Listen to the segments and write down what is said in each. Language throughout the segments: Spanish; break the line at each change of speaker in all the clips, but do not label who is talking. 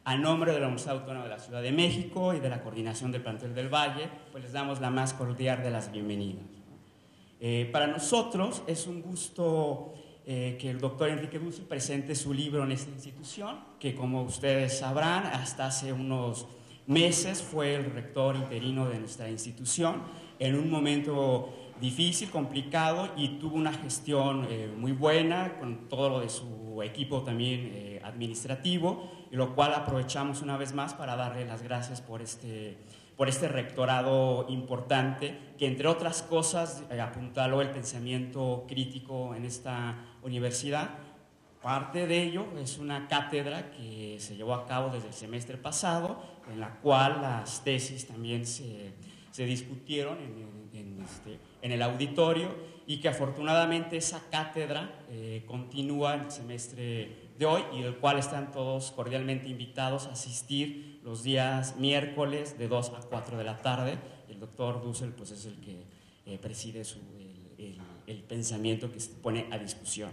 a nombre de la Universidad Autónoma de la Ciudad de México y de la coordinación del plantel del Valle, pues les damos la más cordial de las bienvenidas. Para nosotros es un gusto que el doctor Enrique Dussel presente su libro en esta institución, que como ustedes sabrán, hasta hace unos meses fue el rector interino de nuestra institución, en un momento difícil, complicado, y tuvo una gestión muy buena con todo lo de su equipo también administrativo, y lo cual aprovechamos una vez más para darle las gracias por este rectorado importante, que entre otras cosas apuntaló el pensamiento crítico en esta universidad. Parte de ello es una cátedra que se llevó a cabo desde el semestre pasado, en la cual las tesis también se discutieron en el auditorio, y que afortunadamente esa cátedra continúa en el semestre de hoy, y del cual están todos cordialmente invitados a asistir los días miércoles de 2 a 4 de la tarde. El doctor Dussel pues es el que preside el pensamiento que se pone a discusión.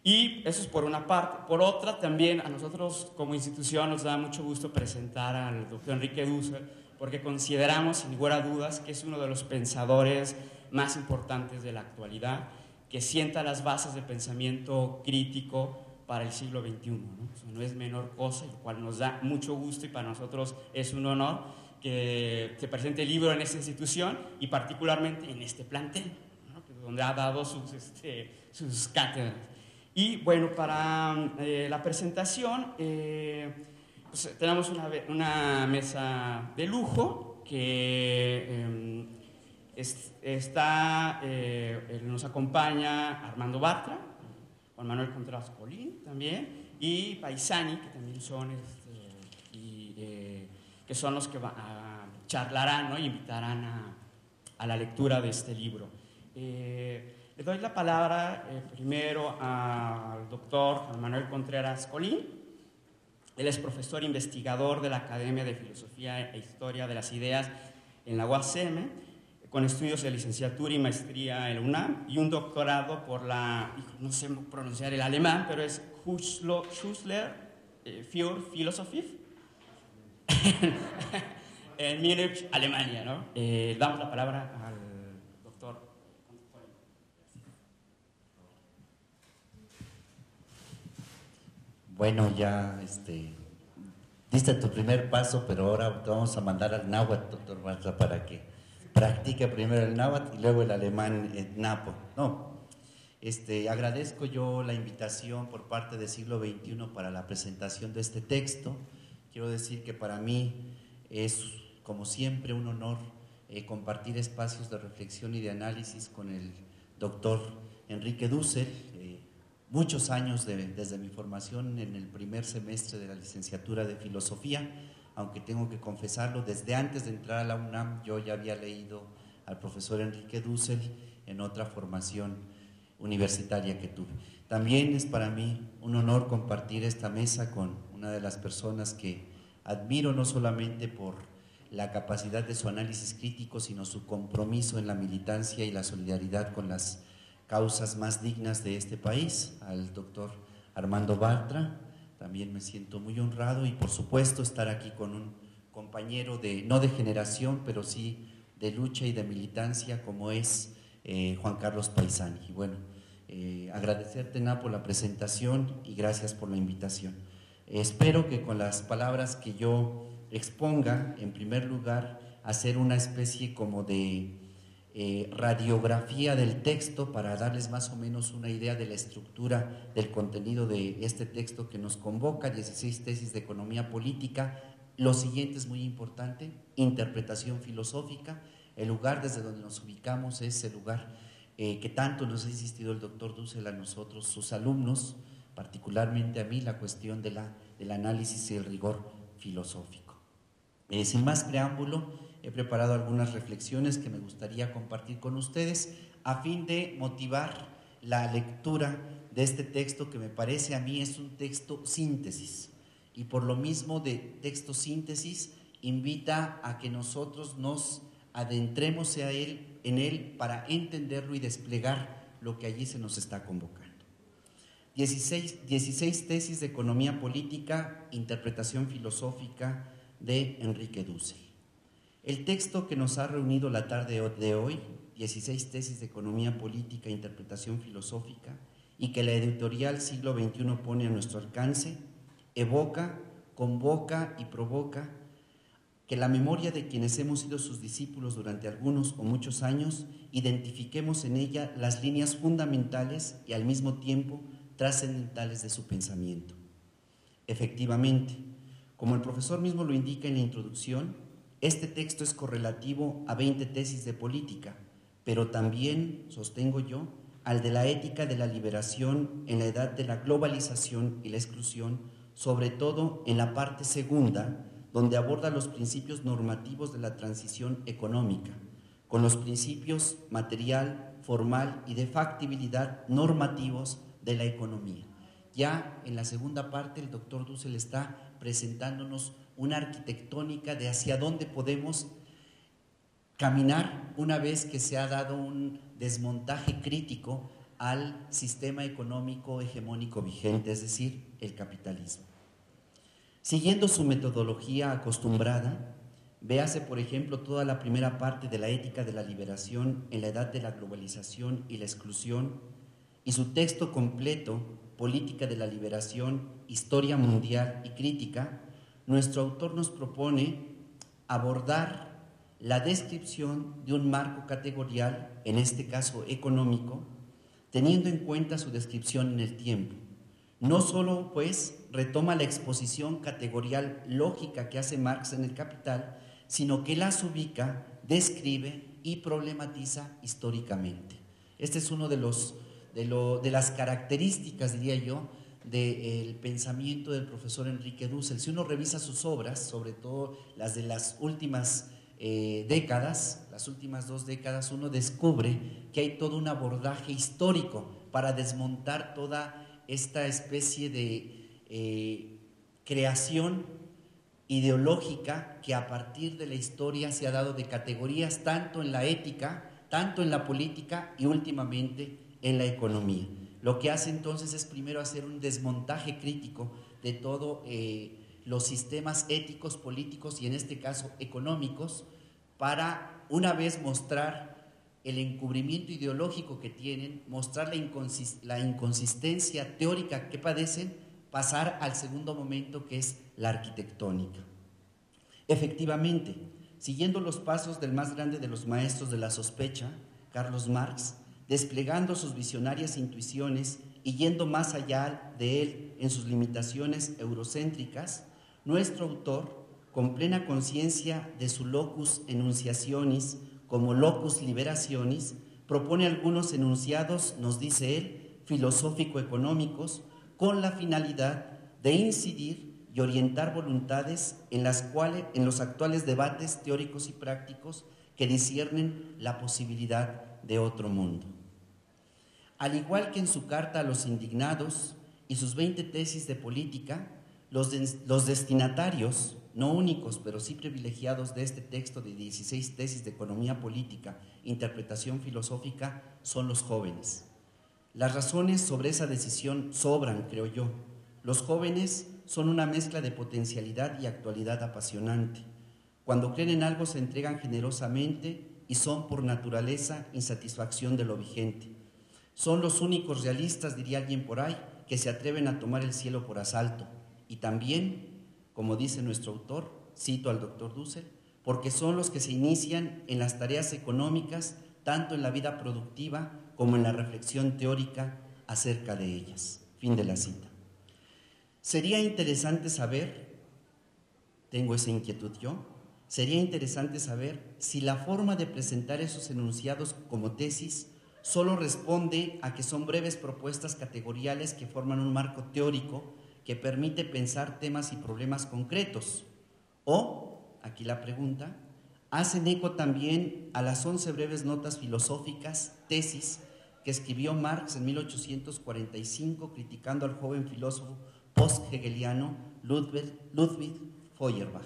Y eso es por una parte. Por otra, también a nosotros como institución nos da mucho gusto presentar al doctor Enrique Dussel, porque consideramos sin lugar a dudas que es uno de los pensadores más importantes de la actualidad, que sienta las bases de pensamiento crítico para el siglo XXI, ¿no? O sea, no es menor cosa, lo cual nos da mucho gusto, y para nosotros es un honor que se presente el libro en esta institución y particularmente en este plantel, ¿no? Donde ha dado sus cátedras. Y bueno, para la presentación pues, tenemos una mesa de lujo que nos acompaña Armando Bartra, Juan Manuel Contreras Colín también, y Paisani, que también son que son los que charlarán, ¿no? Y invitarán a la lectura de este libro. Le doy la palabra primero al doctor Juan Manuel Contreras Colín. Él es profesor investigador de la Academia de Filosofía e Historia de las Ideas en la UASM, con estudios de licenciatura y maestría en la UNAM, y un doctorado por no sé pronunciar el alemán, pero es Husler für Philosophie, en Múnich, Alemania, ¿no? Damos la palabra al doctor.
Bueno, ya diste tu primer paso, pero ahora te vamos a mandar al náhuatl, doctor Bartra, para que practique primero el náhuatl y luego el alemán napo. No, agradezco yo la invitación por parte de Siglo XXI para la presentación de este texto. Quiero decir que para mí es, como siempre, un honor compartir espacios de reflexión y de análisis con el doctor Enrique Dussel. Muchos años desde mi formación en el primer semestre de la licenciatura de Filosofía, aunque tengo que confesarlo, desde antes de entrar a la UNAM yo ya había leído al profesor Enrique Dussel en otra formación universitaria que tuve. También es para mí un honor compartir esta mesa con una de las personas que admiro, no solamente por la capacidad de su análisis crítico, sino su compromiso en la militancia y la solidaridad con las causas más dignas de este país, al doctor Armando Bartra. También me siento muy honrado, y por supuesto estar aquí con un compañero no de generación, pero sí de lucha y de militancia, como es Juan Carlos Paisani. Y bueno, agradecerte, Napo, la presentación, y gracias por la invitación. Espero que con las palabras que yo exponga, en primer lugar, hacer una especie como de radiografía del texto para darles más o menos una idea de la estructura del contenido de este texto que nos convoca, 16 tesis de economía política. Lo siguiente es muy importante: interpretación filosófica. El lugar desde donde nos ubicamos es el lugar que tanto nos ha insistido el doctor Dussel a nosotros, sus alumnos, particularmente a mí, la cuestión del análisis y el rigor filosófico. Sin más preámbulo, he preparado algunas reflexiones que me gustaría compartir con ustedes a fin de motivar la lectura de este texto, que me parece a mí es un texto síntesis, y por lo mismo de texto síntesis invita a que nosotros nos adentremos en él para entenderlo y desplegar lo que allí se nos está convocando.
16 tesis de economía política, interpretación filosófica de Enrique Dussel. El texto que nos ha reunido la tarde de hoy, 16 tesis de economía política, interpretación filosófica, y que la editorial Siglo XXI pone a nuestro alcance, evoca, convoca y provoca que la memoria de quienes hemos sido sus discípulos durante algunos o muchos años, identifiquemos en ella las líneas fundamentales y al mismo tiempo trascendentales de su pensamiento. Efectivamente, como el profesor mismo lo indica en la introducción, este texto es correlativo a 20 tesis de política, pero también, sostengo yo, al de la ética de la liberación en la edad de la globalización y la exclusión, sobre todo en la parte segunda, donde aborda los principios normativos de la transición económica, con los principios material, formal y de factibilidad normativos de la economía. Ya en la segunda parte el doctor Dussel está presentándonos una arquitectónica de hacia dónde podemos caminar una vez que se ha dado un desmontaje crítico al sistema económico hegemónico vigente, es decir, el capitalismo. Siguiendo su metodología acostumbrada, véase, por ejemplo, toda la primera parte de la ética de la liberación en la edad de la globalización y la exclusión, y su texto completo, Política de la Liberación, Historia Mundial y Crítica, nuestro autor nos propone abordar la descripción de un marco categorial, en este caso económico, teniendo en cuenta su descripción en el tiempo. No solo, pues, retoma la exposición categorial lógica que hace Marx en El Capital, sino que las ubica, describe y problematiza históricamente. Este es uno de las características, diría yo, del pensamiento del profesor Enrique Dussel. Si uno revisa sus obras, sobre todo las de las últimas décadas, las últimas 2 décadas, uno descubre que hay todo un abordaje histórico para desmontar toda esta especie de creación ideológica que a partir de la historia se ha dado de categorías tanto en la ética, tanto en la política y últimamente en la economía. Lo que hace entonces es primero hacer un desmontaje crítico de todos los sistemas éticos, políticos y en este caso económicos, para una vez mostrar el encubrimiento ideológico que tienen, mostrar la inconsistencia teórica que padecen, pasar al segundo momento que es la arquitectónica. Efectivamente, siguiendo los pasos del más grande de los maestros de la sospecha, Carlos Marx, desplegando sus visionarias intuiciones y yendo más allá de él en sus limitaciones eurocéntricas, nuestro autor, con plena conciencia de su locus enunciationis como locus liberationis, propone algunos enunciados, nos dice él, filosófico-económicos, con la finalidad de incidir y orientar voluntades en los actuales debates teóricos y prácticos que disciernen la posibilidad de otro mundo. Al igual que en su carta a los indignados y sus 20 tesis de política, los destinatarios, no únicos, pero sí privilegiados de este texto de 16 tesis de economía política, interpretación filosófica, son los jóvenes. Las razones sobre esa decisión sobran, creo yo. Los jóvenes son una mezcla de potencialidad y actualidad apasionante. Cuando creen en algo se entregan generosamente y son por naturaleza insatisfacción de lo vigente. Son los únicos realistas, diría alguien por ahí, que se atreven a tomar el cielo por asalto. Y también, como dice nuestro autor, cito al doctor Dussel, porque son los que se inician en las tareas económicas, tanto en la vida productiva como en la reflexión teórica acerca de ellas. Fin de la cita. Sería interesante saber, tengo esa inquietud yo, sería interesante saber si la forma de presentar esos enunciados como tesis solo responde a que son breves propuestas categoriales que forman un marco teórico que permite pensar temas y problemas concretos. O, aquí la pregunta, hacen eco también a las 11 breves notas filosóficas, tesis, que escribió Marx en 1845 criticando al joven filósofo post-hegeliano Ludwig Feuerbach.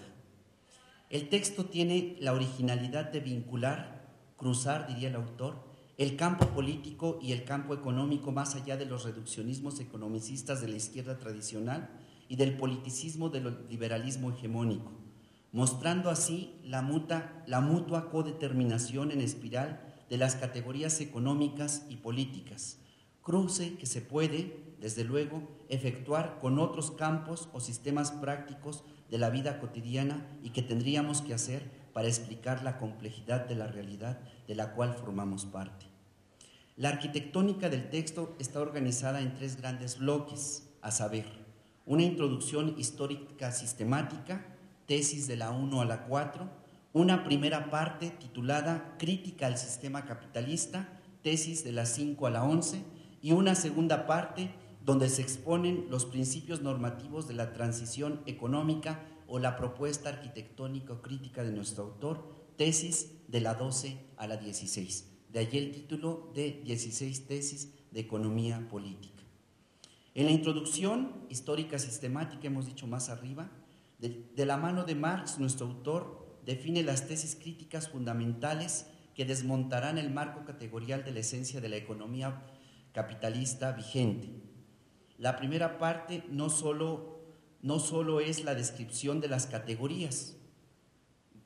El texto tiene la originalidad de vincular, cruzar, diría el autor,
el campo político y el campo económico más allá de los reduccionismos economicistas de la izquierda tradicional y del politicismo del liberalismo hegemónico, mostrando así la mutua codeterminación en espiral de las categorías económicas y políticas, cruce que se puede, desde luego, efectuar con otros campos o sistemas prácticos de la vida cotidiana y que tendríamos que hacer para explicar la complejidad de la realidad de la cual formamos parte. La arquitectónica del texto está organizada en 3 grandes bloques, a saber, una introducción histórica sistemática, tesis de la 1 a la 4, una primera parte titulada Crítica al sistema capitalista, tesis de la 5 a la 11, y una segunda parte donde se exponen los principios normativos de la transición económica o la propuesta arquitectónica o crítica de nuestro autor, tesis de la 12 a la 16. De allí el título de 16 tesis de economía política. En la introducción histórica sistemática, hemos dicho más arriba, de la mano de Marx, nuestro autor define las tesis críticas fundamentales que desmontarán el marco categorial de la esencia de la economía capitalista vigente. La primera parte no solo es la descripción de las categorías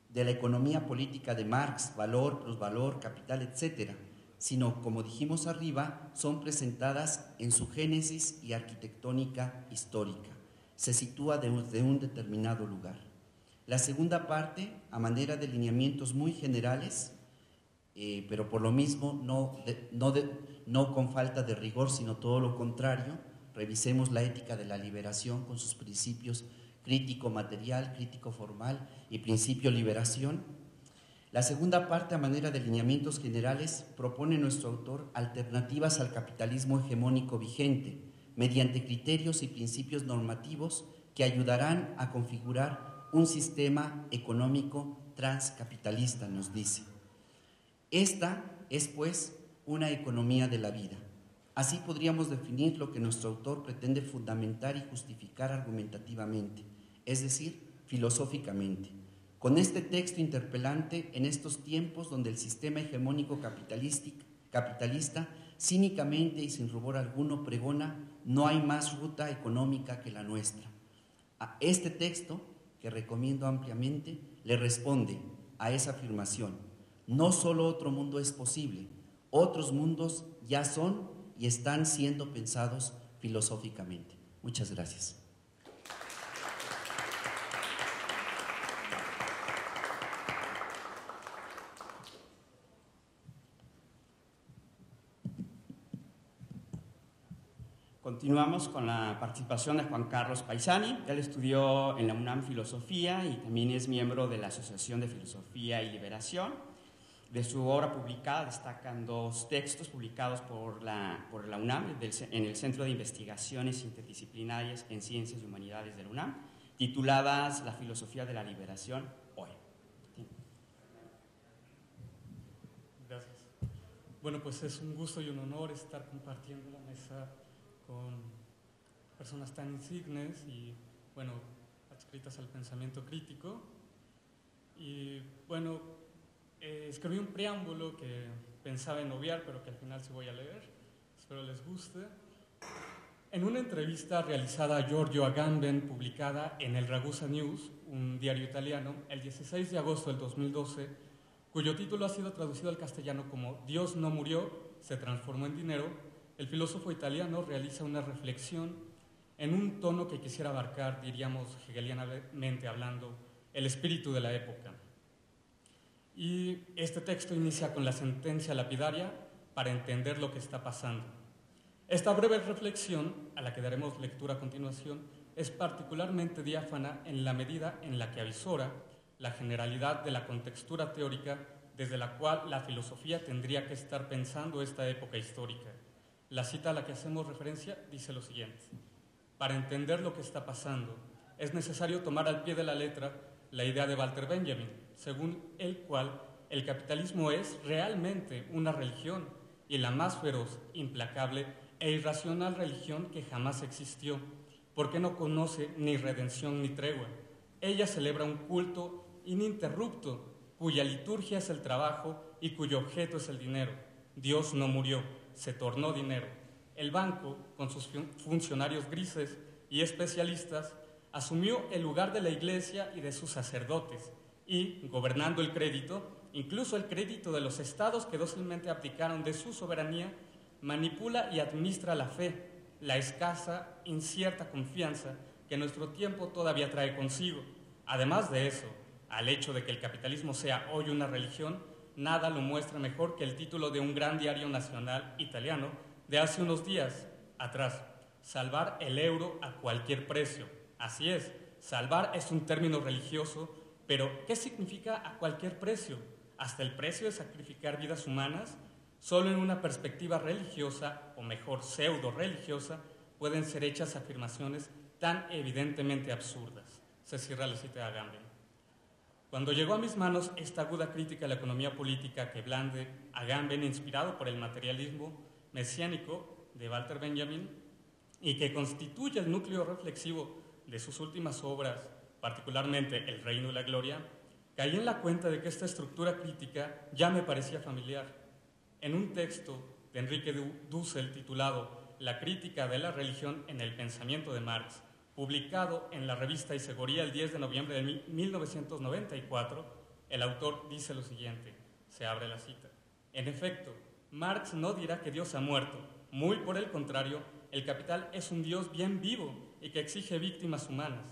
de la economía política de Marx, valor, plusvalor, capital, etc., sino, como dijimos arriba, son presentadas en su génesis y arquitectónica histórica. Se sitúa desde un determinado lugar. La segunda parte, a manera de lineamientos muy generales, pero por lo mismo no con falta de rigor, sino todo lo contrario, revisemos la ética de la liberación con sus principios crítico material, crítico formal y principio liberación. La segunda parte, a manera de lineamientos generales, propone nuestro autor alternativas al capitalismo hegemónico vigente, mediante criterios y principios normativos que ayudarán a configurar un sistema económico transcapitalista, nos dice. Esta es, pues, una economía de la vida. Así podríamos definir lo que nuestro autor pretende fundamentar y justificar argumentativamente, es decir, filosóficamente. Con este texto interpelante, en estos tiempos donde el sistema hegemónico capitalista, cínicamente y sin rubor alguno, pregona, no hay más ruta económica que la nuestra. A este texto, que recomiendo ampliamente, le responde a esa afirmación. No solo otro mundo es posible, otros mundos ya son y están siendo pensados filosóficamente. Muchas gracias.
Continuamos con la participación de Juan Carlos Paisani. Él estudió en la UNAM Filosofía y también es miembro de la Asociación de Filosofía y Liberación. De su obra publicada destacan 2 textos publicados por la UNAM en el Centro de Investigaciones Interdisciplinarias en Ciencias y Humanidades de la UNAM, tituladas La filosofía de la liberación hoy.
Gracias. Bueno, pues es un gusto y un honor estar compartiendo la mesa con personas tan insignes y, bueno, adscritas al pensamiento crítico. Y, bueno, escribí un preámbulo que pensaba en obviar, pero que al final sí voy a leer. Espero les guste. En una entrevista realizada a Giorgio Agamben, publicada en el Ragusa News, un diario italiano, el 16 de agosto del 2012, cuyo título ha sido traducido al castellano como Dios no murió, se transformó en dinero, el filósofo italiano realiza una reflexión en un tono que quisiera abarcar, diríamos hegelianamente hablando, el espíritu de la época. Y este texto inicia con la sentencia lapidaria para entender lo que está pasando. Esta breve reflexión, a la que daremos lectura a continuación, es particularmente diáfana en la medida en la que avisora la generalidad de la contextura teórica desde la cual la filosofía tendría que estar pensando esta época histórica. La cita a la que hacemos referencia dice lo siguiente: para entender lo que está pasando, es necesario tomar al pie de la letra la idea de Walter Benjamin, según el cual el capitalismo es realmente una religión y la más feroz, implacable e irracional religión que jamás existió, porque no conoce ni redención ni tregua. Ella celebra un culto ininterrupto, cuya liturgia es el trabajo y cuyo objeto es el dinero. Dios no murió, se tornó dinero. El banco, con sus funcionarios grises y especialistas, asumió el lugar de la iglesia y de sus sacerdotes y, gobernando el crédito, incluso el crédito de los estados que dócilmente abdicaron de su soberanía, manipula y administra la fe, la escasa, incierta confianza que nuestro tiempo todavía trae consigo. Además de eso, al hecho de que el capitalismo sea hoy una religión, nada lo muestra mejor que el título de un gran diario nacional italiano de hace unos días atrás: salvar el euro a cualquier precio. Así es, salvar es un término religioso, pero ¿qué significa a cualquier precio? ¿Hasta el precio de sacrificar vidas humanas? Solo en una perspectiva religiosa, o mejor pseudo-religiosa, pueden ser hechas afirmaciones tan evidentemente absurdas. Se cierra la cita de Agamben. Cuando llegó a mis manos esta aguda crítica a la economía política que blande Agamben, inspirado por el materialismo mesiánico de Walter Benjamin, y que constituye el núcleo reflexivo de sus últimas obras, particularmente El Reino y la Gloria, caí en la cuenta de que esta estructura crítica ya me parecía familiar. En un texto de Enrique Dussel titulado La crítica de la religión en el pensamiento de Marx, publicado en la revista Isegoría el 10 de noviembre de 1994, el autor dice lo siguiente, se abre la cita: en efecto, Marx no dirá que Dios ha muerto, muy por el contrario, el capital es un Dios bien vivo y que exige víctimas humanas,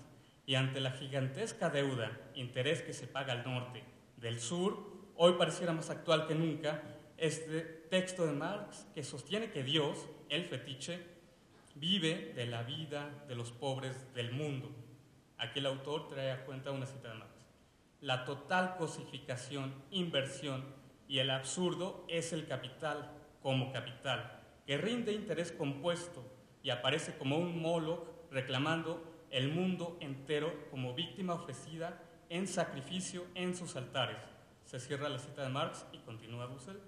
y ante la gigantesca deuda, interés que se paga al norte, del sur, hoy pareciera más actual que nunca este texto de Marx que sostiene que Dios, el fetiche, vive de la vida de los pobres del mundo. Aquí el autor trae a cuenta una cita de Marx: la total cosificación, inversión y el absurdo es el capital como capital, que rinde interés compuesto y aparece como un Moloch reclamando el mundo entero como víctima ofrecida en sacrificio en sus altares. Se cierra la cita de Marx y continúa Dussel.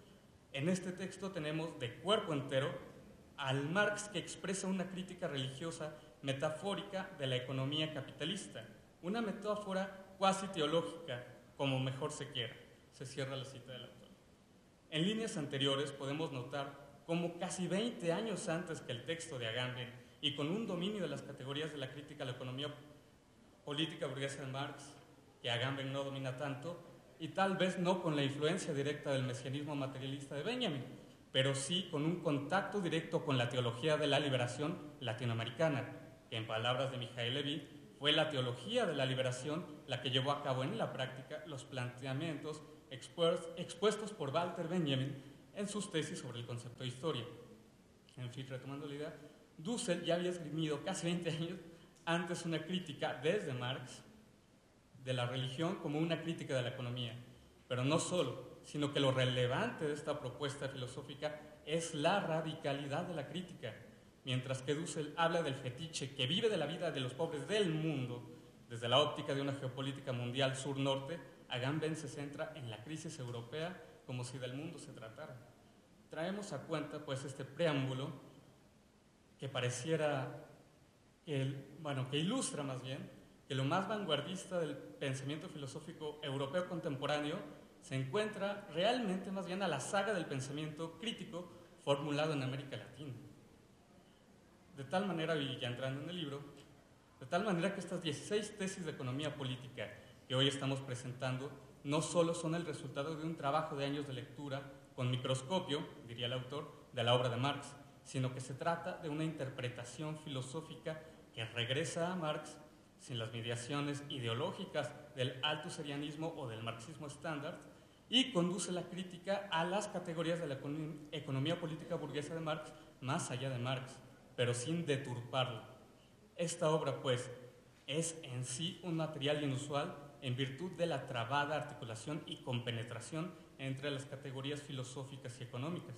En este texto tenemos de cuerpo entero al Marx que expresa una crítica religiosa metafórica de la economía capitalista, una metáfora cuasi teológica, como mejor se quiera. Se cierra la cita del autor. En líneas anteriores podemos notar cómo casi 20 años antes que el texto de Agamben y con un dominio de las categorías de la crítica a la economía política burguesa de Marx, que Agamben no domina tanto, y tal vez no con la influencia directa del mesianismo materialista de Benjamin, pero sí con un contacto directo con la teología de la liberación latinoamericana, que en palabras de Mijail Levy, fue la teología de la liberación la que llevó a cabo en la práctica los planteamientos expuestos por Walter Benjamin en sus tesis sobre el concepto de historia. En fin, retomando la idea, Dussel ya había esgrimido casi 20 años antes una crítica desde Marx de la religión como una crítica de la economía, pero no solo, sino que lo relevante de esta propuesta filosófica es la radicalidad de la crítica. Mientras que Dussel habla del fetiche que vive de la vida de los pobres del mundo, desde la óptica de una geopolítica mundial sur-norte, Agamben se centra en la crisis europea como si del mundo se tratara. Traemos a cuenta pues este preámbulo que pareciera, que ilustra más bien que lo más vanguardista del pensamiento filosófico europeo contemporáneo se encuentra realmente más bien a la saga del pensamiento crítico formulado en América Latina. De tal manera, y ya entrando en el libro, de tal manera que estas 16 tesis de economía política que hoy estamos presentando no solo son el resultado de un trabajo de años de lectura con microscopio, diría el autor, de la obra de Marx, sino que se trata de una interpretación filosófica que regresa a Marx sin las mediaciones ideológicas del altuserianismo o del marxismo estándar y conduce la crítica a las categorías de la economía política burguesa de Marx más allá de Marx, pero sin deturparla. Esta obra, pues, es en sí un material inusual en virtud de la trabada articulación y compenetración entre las categorías filosóficas y económicas.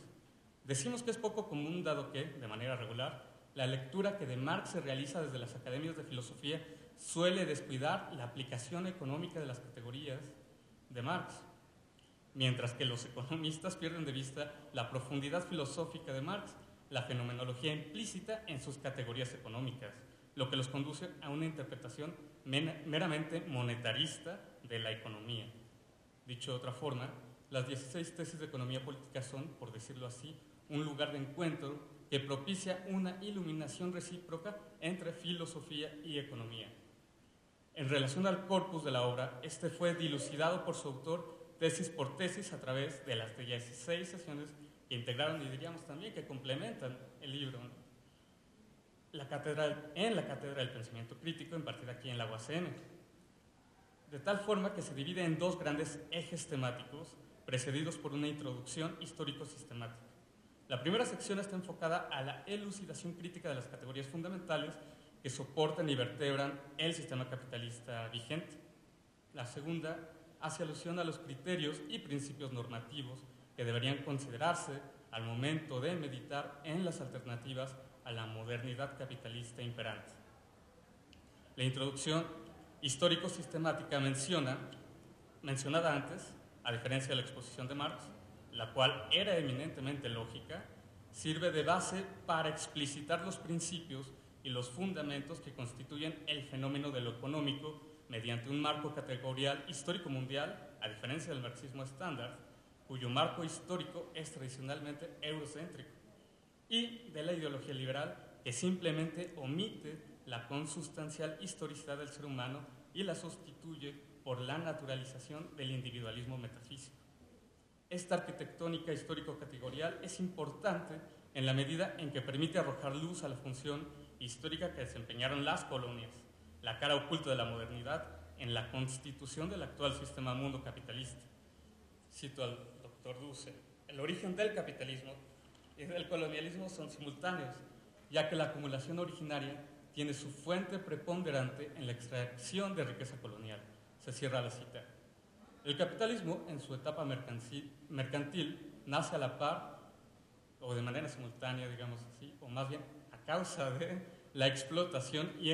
Decimos que es poco común, dado que, de manera regular, la lectura que de Marx se realiza desde las academias de filosofía suele descuidar la aplicación económica de las categorías de Marx, mientras que los economistas pierden de vista la profundidad filosófica de Marx, la fenomenología implícita en sus categorías económicas, lo que los conduce a una interpretación meramente monetarista de la economía. Dicho de otra forma, las 16 tesis de economía política son, por decirlo así, un lugar de encuentro que propicia una iluminación recíproca entre filosofía y economía. En relación al corpus de la obra, este fue dilucidado por su autor tesis por tesis a través de las 16 sesiones que integraron y diríamos también que complementan el libro, ¿no? En la Cátedra del Pensamiento Crítico, impartida aquí en la UACM, de tal forma que se divide en dos grandes ejes temáticos, precedidos por una introducción histórico-sistemática. La primera sección está enfocada a la elucidación crítica de las categorías fundamentales que soportan y vertebran el sistema capitalista vigente. La segunda hace alusión a los criterios y principios normativos que deberían considerarse al momento de meditar en las alternativas a la modernidad capitalista imperante. La introducción histórico-sistemática mencionada antes, a diferencia de la exposición de Marx, la cual era eminentemente lógica, sirve de base para explicitar los principios y los fundamentos que constituyen el fenómeno de lo económico mediante un marco categorial histórico mundial, a diferencia del marxismo estándar, cuyo marco histórico es tradicionalmente eurocéntrico, y de la ideología liberal, que simplemente omite la consustancial historicidad del ser humano y la sustituye por la naturalización del individualismo metafísico. Esta arquitectónica histórico-categorial es importante en la medida en que permite arrojar luz a la función histórica que desempeñaron las colonias, la cara oculta de la modernidad en la constitución del actual sistema mundo capitalista. Cito al doctor Dussel: el origen del capitalismo y del colonialismo son simultáneos, ya que la acumulación originaria tiene su fuente preponderante en la extracción de riqueza colonial. Se cierra la cita. El capitalismo, en su etapa mercantil, nace a la par, o de manera simultánea, digamos así, o más bien a causa de la explotación y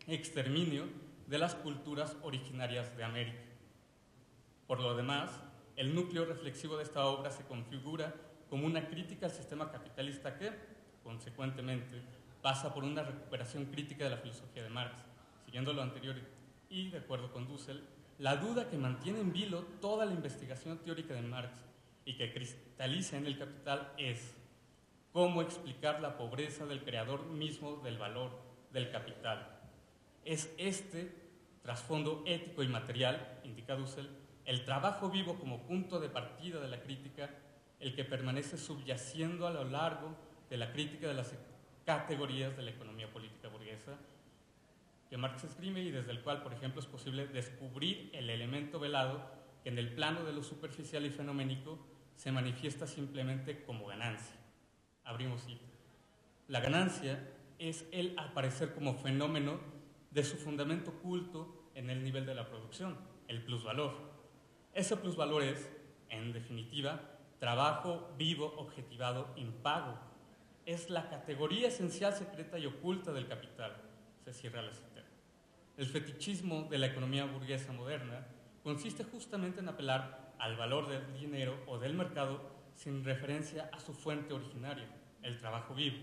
exterminio de las culturas originarias de América. Por lo demás, el núcleo reflexivo de esta obra se configura como una crítica al sistema capitalista que, consecuentemente, pasa por una recuperación crítica de la filosofía de Marx. Siguiendo lo anterior y de acuerdo con Dussel, la duda que mantiene en vilo toda la investigación teórica de Marx y que cristaliza en el Capital es cómo explicar la pobreza del creador mismo del valor del capital. Es este trasfondo ético y material, indica Dussel, el trabajo vivo como punto de partida de la crítica, el que permanece subyaciendo a lo largo de la crítica de las categorías de la economía política burguesa que Marx esgrime y desde el cual, por ejemplo, es posible descubrir el elemento velado que en el plano de lo superficial y fenoménico se manifiesta simplemente como ganancia. Abrimos cita. La ganancia es el aparecer como fenómeno de su fundamento oculto en el nivel de la producción, el plusvalor. Ese plusvalor es, en definitiva, trabajo vivo, objetivado, impago. Es la categoría esencial, secreta y oculta del capital. Se cierra la cita. El fetichismo de la economía burguesa moderna consiste justamente en apelar al valor del dinero o del mercado sin referencia a su fuente originaria, el trabajo vivo.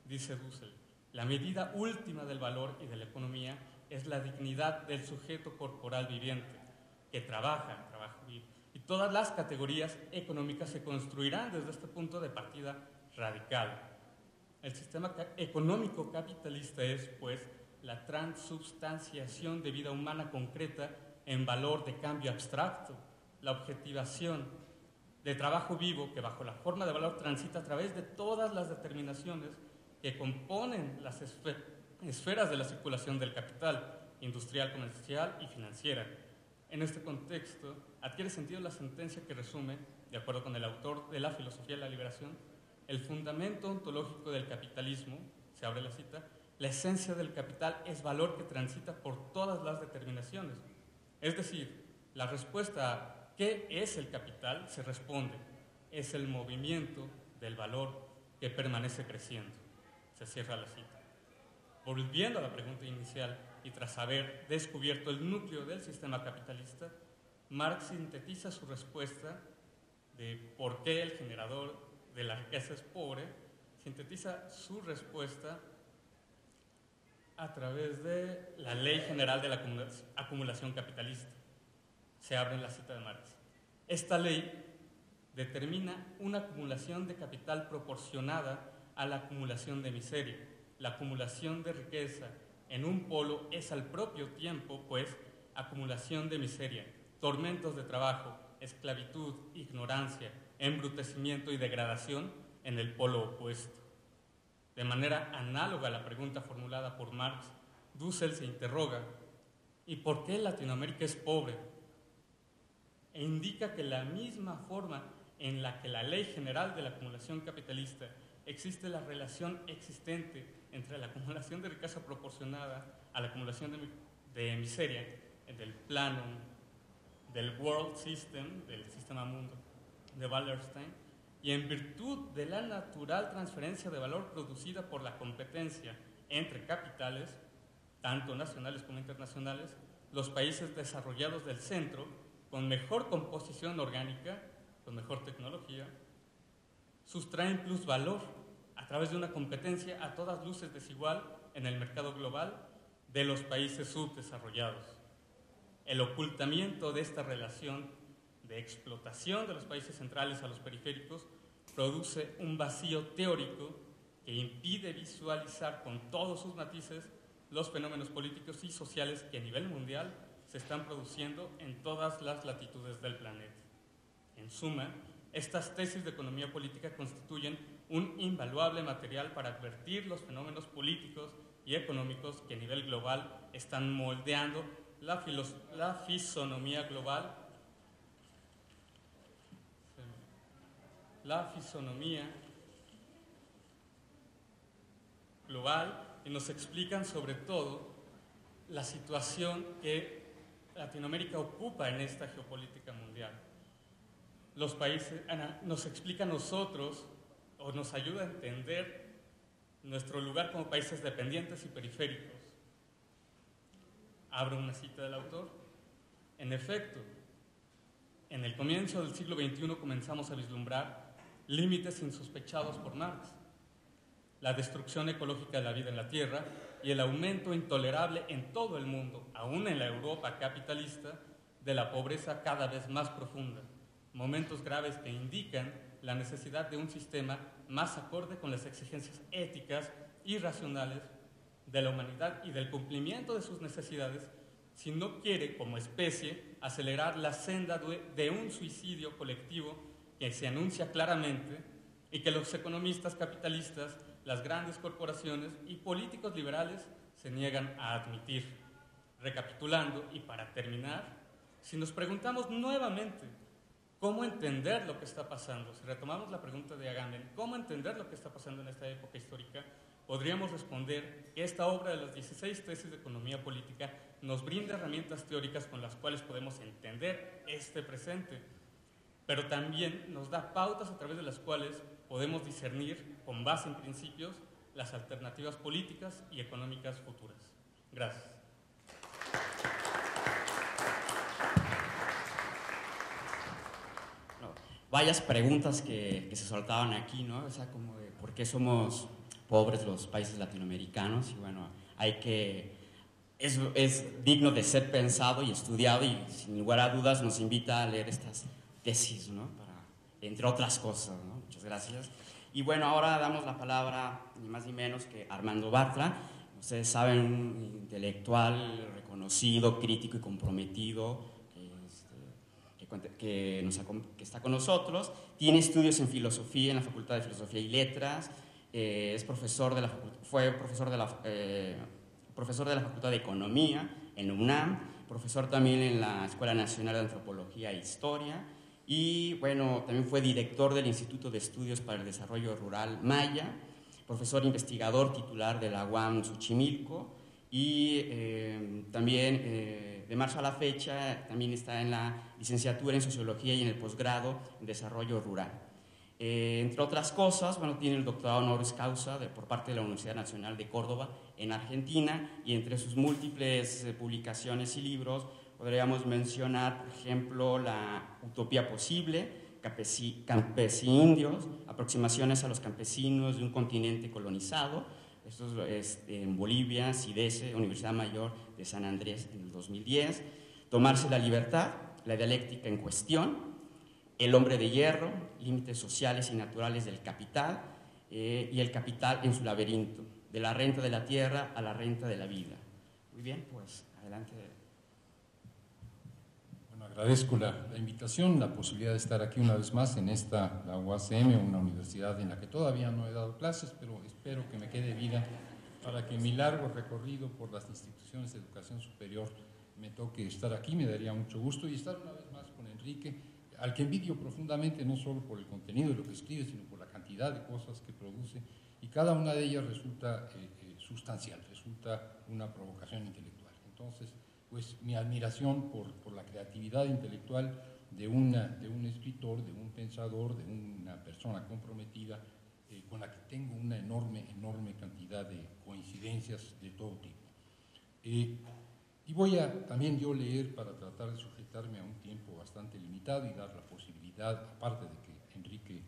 Dice Dussel, la medida última del valor y de la economía es la dignidad del sujeto corporal viviente, que trabaja, trabajo vivo. Y todas las categorías económicas se construirán desde este punto de partida radical. El sistema económico capitalista es, pues, la transubstanciación de vida humana concreta en valor de cambio abstracto, la objetivación de trabajo vivo que bajo la forma de valor transita a través de todas las determinaciones que componen las esferas de la circulación del capital, industrial, comercial y financiera. En este contexto, adquiere sentido la sentencia que resume, de acuerdo con el autor de la filosofía de la liberación, el fundamento ontológico del capitalismo, se abre la cita, la esencia del capital es valor que transita por todas las determinaciones. Es decir, la respuesta a ¿qué es el capital? Se responde, es el movimiento del valor que permanece creciendo. Se cierra la cita. Volviendo a la pregunta inicial y tras haber descubierto el núcleo del sistema capitalista, Marx sintetiza su respuesta de por qué el generador de la riqueza es pobre, sintetiza su respuesta a través de la Ley General de la Acumulación Capitalista. Se abre en la cita de Marx. Esta ley determina una acumulación de capital proporcionada a la acumulación de miseria. La acumulación de riqueza en un polo es al propio tiempo, pues, acumulación de miseria, tormentos de trabajo, esclavitud, ignorancia, embrutecimiento y degradación en el polo opuesto. De manera análoga a la pregunta formulada por Marx, Dussel se interroga: ¿y por qué Latinoamérica es pobre? E indica que la misma forma en la que la ley general de la acumulación capitalista existe la relación existente entre la acumulación de riqueza proporcionada a la acumulación de miseria en el plano del World System, del sistema mundo de Wallerstein, y en virtud de la natural transferencia de valor producida por la competencia entre capitales, tanto nacionales como internacionales, los países desarrollados del centro, con mejor composición orgánica, con mejor tecnología, sustraen plusvalor a través de una competencia a todas luces desigual en el mercado global de los países subdesarrollados. El ocultamiento de esta relación de explotación de los países centrales a los periféricos produce un vacío teórico que impide visualizar con todos sus matices los fenómenos políticos y sociales que a nivel mundial se están produciendo en todas las latitudes del planeta. En suma, estas tesis de economía política constituyen un invaluable material para advertir los fenómenos políticos y económicos que a nivel global están moldeando la fisonomía global, y nos explican sobre todo la situación que Latinoamérica ocupa en esta geopolítica mundial. Los países nos explica a nosotros, o nos ayuda a entender nuestro lugar como países dependientes y periféricos. Abro una cita del autor. En efecto, en el comienzo del siglo XXI comenzamos a vislumbrar límites insospechados por Marx: la destrucción ecológica de la vida en la Tierra y el aumento intolerable en todo el mundo, aún en la Europa capitalista, de la pobreza cada vez más profunda. Momentos graves que indican la necesidad de un sistema más acorde con las exigencias éticas y racionales de la humanidad y del cumplimiento de sus necesidades, si no quiere, como especie, acelerar la senda de un suicidio colectivo que se anuncia claramente y que los economistas capitalistas, las grandes corporaciones y políticos liberales se niegan a admitir. Recapitulando y para terminar, si nos preguntamos nuevamente cómo entender lo que está pasando, si retomamos la pregunta de Agamben, ¿cómo entender lo que está pasando en esta época histórica?, podríamos responder que esta obra de las 16 tesis de economía política nos brinda herramientas teóricas con las cuales podemos entender este presente, pero también nos da pautas a través de las cuales podemos discernir, con base en principios, las alternativas políticas y económicas futuras. Gracias.
Varias preguntas que se soltaban aquí, ¿no? O sea, como de por qué somos pobres los países latinoamericanos, y bueno, es digno de ser pensado y estudiado, y sin lugar a dudas nos invita a leer estas tesis, ¿no? Entre otras cosas, ¿no? Muchas gracias. Y bueno, ahora damos la palabra ni más ni menos que Armando Bartra. Ustedes saben, un intelectual reconocido, crítico y comprometido, que está con nosotros. Tiene estudios en filosofía en la Facultad de Filosofía y Letras, fue profesor de la Facultad de Economía en la UNAM, profesor también en la Escuela Nacional de Antropología e Historia, y bueno, también fue director del Instituto de Estudios para el Desarrollo Rural Maya, profesor investigador titular de la UAM Xochimilco, y también de marzo a la fecha también está en la licenciatura en Sociología y en el posgrado en Desarrollo Rural. Entre otras cosas, bueno, tiene el doctorado honoris causa por parte de la Universidad Nacional de Córdoba en Argentina, y entre sus múltiples publicaciones y libros podríamos mencionar, por ejemplo, La Utopía Posible, Campesinos, aproximaciones a los campesinos de un continente colonizado. Esto es en Bolivia, CIDESE, Universidad Mayor de San Andrés, en el 2010. Tomarse la libertad, la dialéctica en cuestión. El hombre de hierro, límites sociales y naturales del capital, y el capital en su laberinto, de la renta de la tierra a la renta de la vida. Muy bien, pues adelante.
Bueno, agradezco la invitación, la posibilidad de estar aquí una vez más en la UACM, una universidad en la que todavía no he dado clases, pero espero que me quede vida para que en mi largo recorrido por las instituciones de educación superior me toque estar aquí. Me daría mucho gusto y estar una vez más con Enrique, al que envidio profundamente, no solo por el contenido de lo que escribe, sino por la cantidad de cosas que produce, y cada una de ellas resulta sustancial, resulta una provocación intelectual. Entonces, pues mi admiración por la creatividad intelectual de un escritor, de un pensador, de una persona comprometida, con la que tengo una enorme cantidad de coincidencias de todo tipo. Y voy a también yo leer para tratar de sujetarme a un tiempo bastante limitado y dar la posibilidad, aparte de que Enrique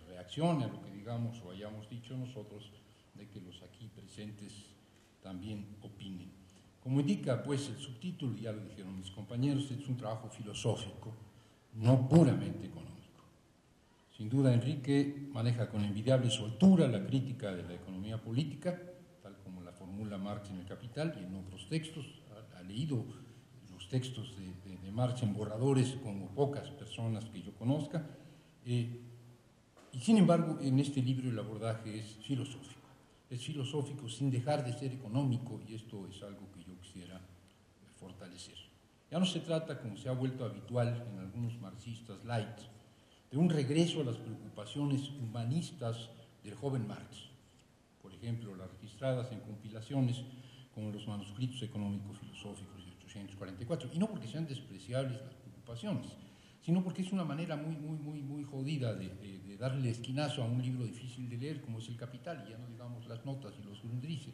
reaccione a lo que digamos o hayamos dicho nosotros, de que los aquí presentes también opinen. Como indica pues el subtítulo, ya lo dijeron mis compañeros, es un trabajo filosófico, no puramente económico. Sin duda Enrique maneja con envidiable soltura la crítica de la economía política, tal como la formula Marx en El Capital y en otros textos. Ha leído los textos de Marx en borradores como pocas personas que yo conozca, y sin embargo en este libro el abordaje es filosófico sin dejar de ser económico, y esto es algo que yo quisiera fortalecer. Ya no se trata, como se ha vuelto habitual en algunos marxistas light, de un regreso a las preocupaciones humanistas del joven Marx, por ejemplo, las registradas en compilaciones como los manuscritos económico-filosóficos de 1844, y no porque sean despreciables las preocupaciones, sino porque es una manera muy jodida de darle esquinazo a un libro difícil de leer como es El Capital, y ya no digamos las notas y los Grundrisse.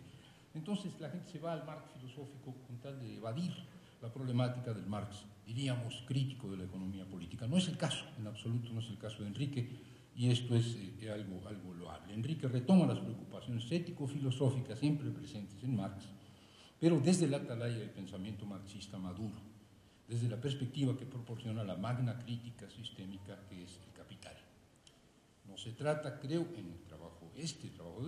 Entonces la gente se va al Marx filosófico con tal de evadir la problemática del Marx, diríamos, crítico de la economía política. No es el caso, en absoluto no es el caso de Enrique, y esto es algo loable. Enrique retoma las preocupaciones ético-filosóficas siempre presentes en Marx, pero desde la atalaya del pensamiento marxista maduro, desde la perspectiva que proporciona la magna crítica sistémica que es El Capital. No se trata, creo, en el trabajo de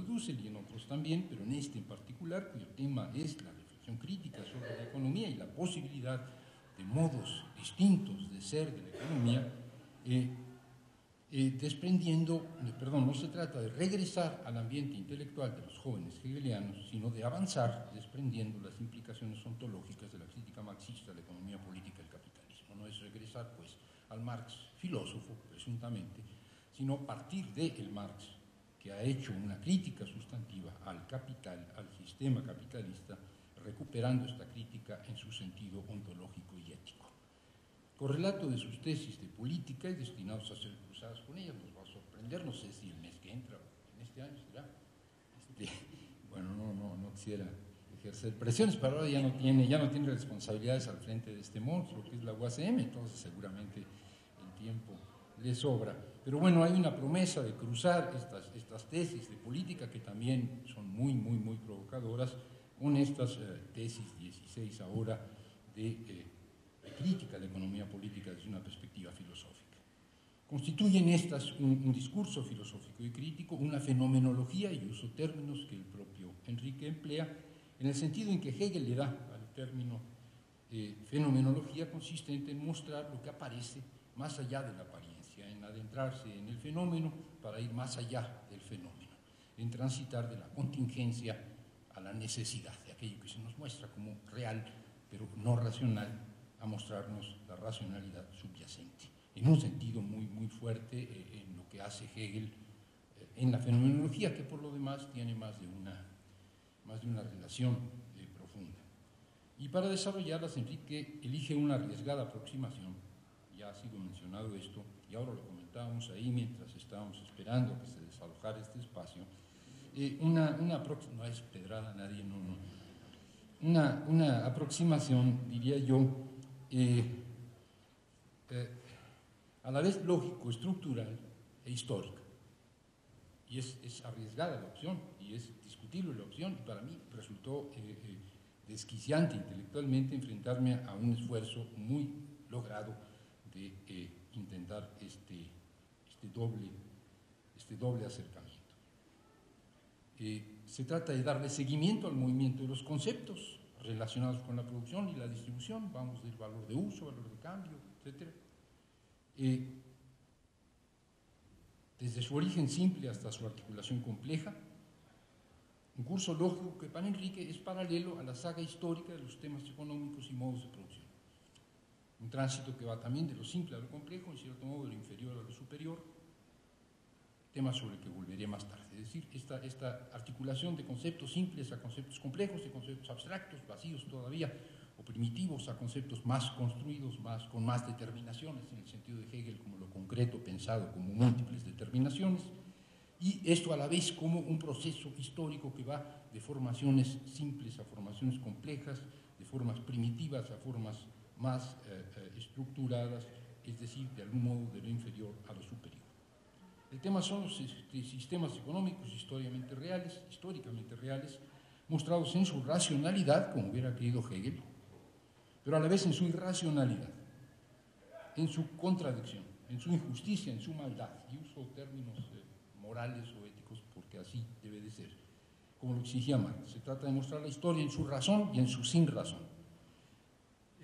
Dussel y en otros también, pero en este en particular, cuyo tema es la reflexión crítica sobre la economía y la posibilidad de modos distintos de ser de la economía, no se trata de regresar al ambiente intelectual de los jóvenes hegelianos, sino de avanzar desprendiendo las implicaciones ontológicas de la crítica marxista de la economía política del capitalismo. No es regresar, pues, al Marx filósofo, presuntamente, sino partir del Marx, que ha hecho una crítica sustantiva al capital, al sistema capitalista, recuperando esta crítica en su sentido ontológico y ético. Correlato de sus tesis de política y destinados a ser cruzadas con ellas, nos va a sorprender, no sé si el mes que entra, en este año será. Bueno, no quisiera ejercer presiones, pero ahora ya no tiene responsabilidades al frente de este monstruo que es la UACM, entonces seguramente el tiempo le sobra. Pero bueno, hay una promesa de cruzar estas tesis de política que también son muy provocadoras con estas tesis 16 ahora de crítica de la economía política desde una perspectiva filosófica. Constituyen estas un discurso filosófico y crítico, una fenomenología, y uso términos que el propio Enrique emplea, en el sentido en que Hegel le da al término fenomenología consistente en mostrar lo que aparece más allá de la apariencia, en adentrarse en el fenómeno para ir más allá del fenómeno, en transitar de la contingencia a la necesidad, de aquello que se nos muestra como real, pero no racional, a mostrarnos la racionalidad subyacente, en un sentido muy fuerte en lo que hace Hegel en la fenomenología, que por lo demás tiene más de una relación profunda. Y para desarrollarlas, Enrique elige una arriesgada aproximación, ya ha sido mencionado esto, y ahora lo comentábamos ahí mientras estábamos esperando que se desalojara este espacio, no es pedrada a nadie, una aproximación, diría yo, a la vez lógico, estructural e histórica. Y es arriesgada la opción, y es discutible la opción, y para mí resultó desquiciante intelectualmente enfrentarme a un esfuerzo muy logrado de intentar este doble acercamiento. Se trata de darle seguimiento al movimiento de los conceptos relacionados con la producción y la distribución, vamos del valor de uso, valor de cambio, etc. Desde su origen simple hasta su articulación compleja, un curso lógico que para Enrique es paralelo a la saga histórica de los sistemas económicos y modos de producción. Un tránsito que va también de lo simple a lo complejo, en cierto modo de lo inferior a lo superior, tema sobre el que volveré más tarde. Es decir, esta articulación de conceptos simples a conceptos complejos, de conceptos abstractos, vacíos todavía, o primitivos a conceptos más construidos, con más determinaciones, en el sentido de Hegel como lo concreto pensado como múltiples determinaciones, y esto a la vez como un proceso histórico que va de formaciones simples a formaciones complejas, de formas primitivas a formas más estructuradas, es decir, de algún modo de lo inferior a lo superior. El tema son los sistemas económicos históricamente reales, mostrados en su racionalidad, como hubiera querido Hegel, pero a la vez en su irracionalidad, en su contradicción, en su injusticia, en su maldad, y uso términos morales o éticos porque así debe de ser, como lo exigía Marx. Se trata de mostrar la historia en su razón y en su sin razón.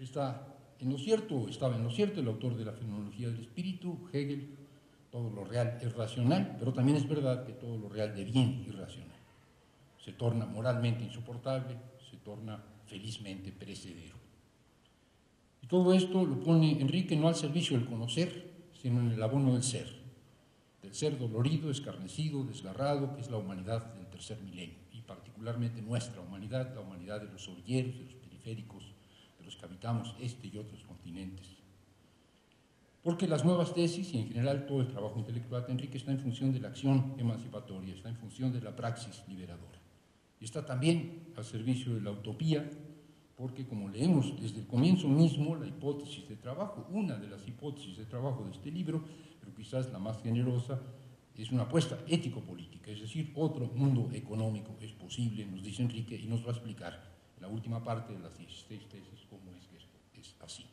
Estaba en lo cierto el autor de la fenomenología del espíritu, Hegel. Todo lo real es racional, pero también es verdad que todo lo real deviene irracional. Se torna moralmente insoportable, se torna felizmente perecedero. Y todo esto lo pone Enrique no al servicio del conocer, sino en el abono del ser dolorido, escarnecido, desgarrado, que es la humanidad del tercer milenio, y particularmente nuestra humanidad, la humanidad de los orilleros, de los periféricos, de los que habitamos este y otros continentes. Porque las nuevas tesis y en general todo el trabajo intelectual de Enrique está en función de la acción emancipatoria, está en función de la praxis liberadora. Y está también al servicio de la utopía, porque como leemos desde el comienzo mismo, la hipótesis de trabajo, una de las hipótesis de trabajo de este libro, pero quizás la más generosa, es una apuesta ético-política, es decir, otro mundo económico es posible, nos dice Enrique, y nos va a explicar en la última parte de las 16 tesis cómo es que esto es así.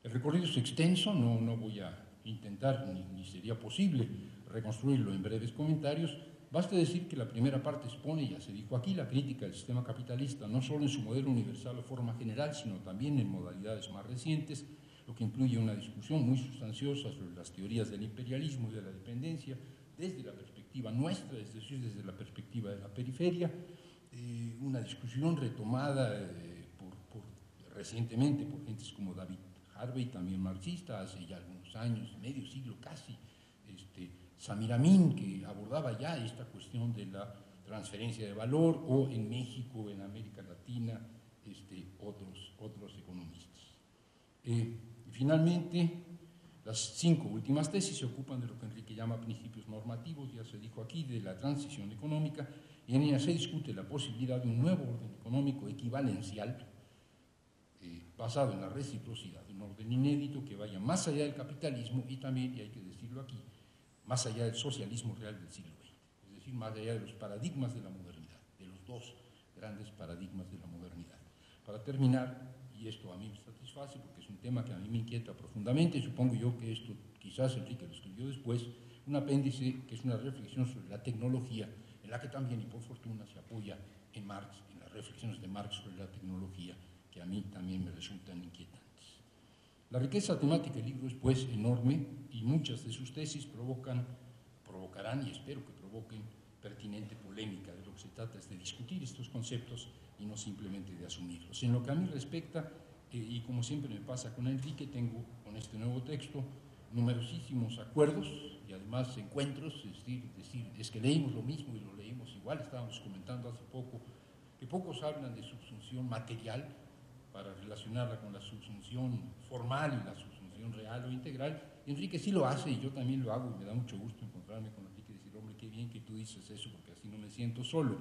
El recorrido es extenso, no voy a intentar, ni sería posible reconstruirlo en breves comentarios. Basta decir que la primera parte expone, ya se dijo aquí, la crítica del sistema capitalista, no solo en su modelo universal o forma general, sino también en modalidades más recientes, lo que incluye una discusión muy sustanciosa sobre las teorías del imperialismo y de la dependencia, desde la perspectiva nuestra, es decir, desde la perspectiva de la periferia, una discusión retomada recientemente por gentes como David Harvey, también marxista, hace ya algunos años, medio siglo casi, Samir Amin, que abordaba ya esta cuestión de la transferencia de valor, o en México, en América Latina, otros economistas. Y finalmente, las 5 últimas tesis se ocupan de lo que Enrique llama principios normativos, ya se dijo aquí, de la transición económica, y en ella se discute la posibilidad de un nuevo orden económico equivalencial, basado en la reciprocidad, un orden inédito que vaya más allá del capitalismo y también, y hay que decirlo aquí, más allá del socialismo real del siglo XX, es decir, más allá de los paradigmas de la modernidad, de los dos grandes paradigmas de la modernidad. Para terminar, y esto a mí me satisface porque es un tema que a mí me inquieta profundamente, y supongo yo que esto quizás Enrique lo escribió después, un apéndice que es una reflexión sobre la tecnología, en la que también, y por fortuna, se apoya en Marx, en las reflexiones de Marx sobre la tecnología, que a mí también me resultan inquietantes. La riqueza temática del libro es pues enorme y muchas de sus tesis provocarán y espero que provoquen pertinente polémica. De lo que se trata es de discutir estos conceptos y no simplemente de asumirlos. En lo que a mí respecta, y como siempre me pasa con Enrique, tengo con este nuevo texto numerosísimos acuerdos y además encuentros, es que leímos lo mismo y lo leímos igual. Estábamos comentando hace poco que pocos hablan de subsunción material para relacionarla con la subsunción formal y la subsunción real o integral. Enrique sí lo hace y yo también lo hago, y me da mucho gusto encontrarme con Enrique y decir, hombre, qué bien que tú dices eso, porque así no me siento solo.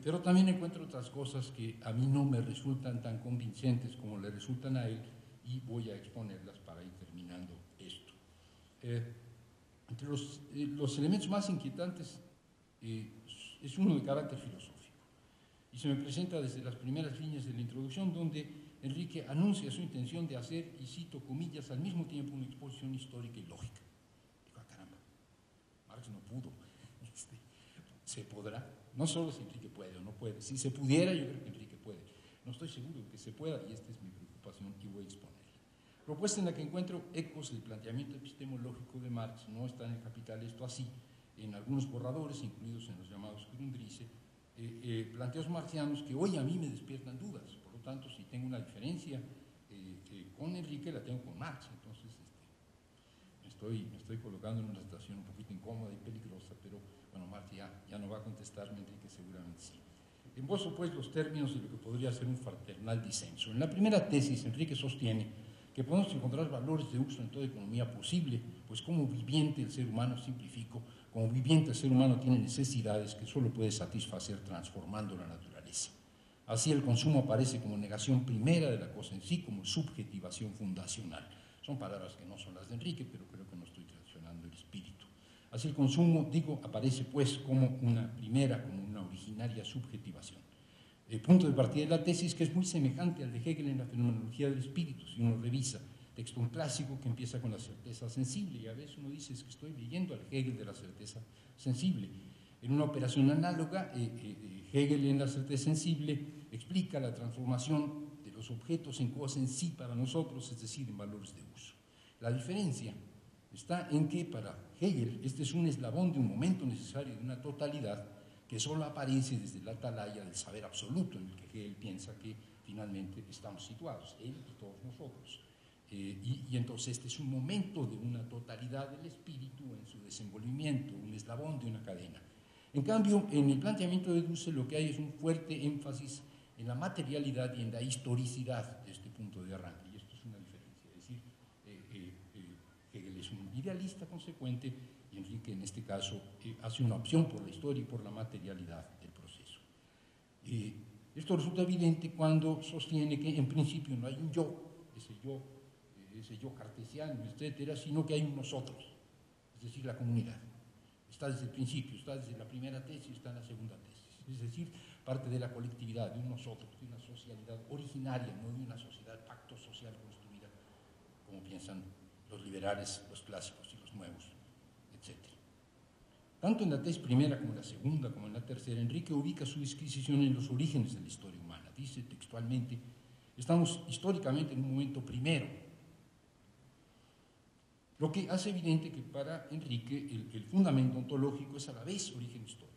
Pero también encuentro otras cosas que a mí no me resultan tan convincentes como le resultan a él, y voy a exponerlas para ir terminando esto. Entre los elementos más inquietantes es uno de carácter filosófico, y se me presenta desde las primeras líneas de la introducción, donde Enrique anuncia su intención de hacer, y cito comillas, al mismo tiempo una exposición histórica y lógica. Digo, ah, caramba, Marx no pudo. ¿Se podrá? No solo si Enrique puede o no puede. Si se pudiera, yo creo que Enrique puede. No estoy seguro de que se pueda, y esta es mi preocupación y voy a exponerla. Propuesta en la que encuentro ecos del planteamiento epistemológico de Marx, no está en el Capital esto así, en algunos borradores, incluidos en los llamados Grundrisse, planteos marxianos que hoy a mí me despiertan dudas. Por lo tanto, si tengo una diferencia con Enrique, la tengo con Marx. Entonces, me estoy colocando en una situación un poquito incómoda y peligrosa, pero bueno, Marx ya no va a contestarme, Enrique seguramente sí. Esbozo pues los términos de lo que podría ser un fraternal disenso. En la primera tesis, Enrique sostiene que podemos encontrar valores de uso en toda economía posible, pues como viviente el ser humano, simplifico, como viviente el ser humano tiene necesidades que solo puede satisfacer transformando la naturaleza. Así el consumo aparece como negación primera de la cosa en sí, como subjetivación fundacional. Son palabras que no son las de Enrique, pero creo que no estoy traicionando el espíritu. Así el consumo, digo, aparece pues como una primera, como una originaria subjetivación. El punto de partida de la tesis, que es muy semejante al de Hegel en la fenomenología del espíritu, si uno revisa texto un clásico que empieza con la certeza sensible, y a veces uno dice es que estoy leyendo al Hegel de la certeza sensible. En una operación análoga, Hegel en la certeza sensible explica la transformación de los objetos en cosas en sí para nosotros, es decir, en valores de uso. La diferencia está en que para Hegel este es un eslabón de un momento necesario de una totalidad que solo aparece desde la atalaya del saber absoluto, en el que Hegel piensa que finalmente estamos situados, él y todos nosotros. Y entonces este es un momento de una totalidad del espíritu en su desenvolvimiento, un eslabón de una cadena. En cambio, en el planteamiento de Dussel lo que hay es un fuerte énfasis en la materialidad y en la historicidad de este punto de arranque, y esto es una diferencia, es decir, Hegel es un idealista consecuente y Enrique en este caso hace una opción por la historia y por la materialidad del proceso. Esto resulta evidente cuando sostiene que en principio no hay un yo, ese yo cartesiano, etcétera, sino que hay un nosotros, es decir, la comunidad. Está desde el principio, está desde la primera tesis, está en la segunda tesis. Es decir, parte de la colectividad, de un nosotros, de una socialidad originaria, no de una sociedad pacto social construida, como piensan los liberales, los clásicos y los nuevos, etc. Tanto en la tesis primera como en la segunda, como en la tercera, Enrique ubica su disquisición en los orígenes de la historia humana. Dice textualmente, estamos históricamente en un momento primero, lo que hace evidente que para Enrique el fundamento ontológico es a la vez origen histórico.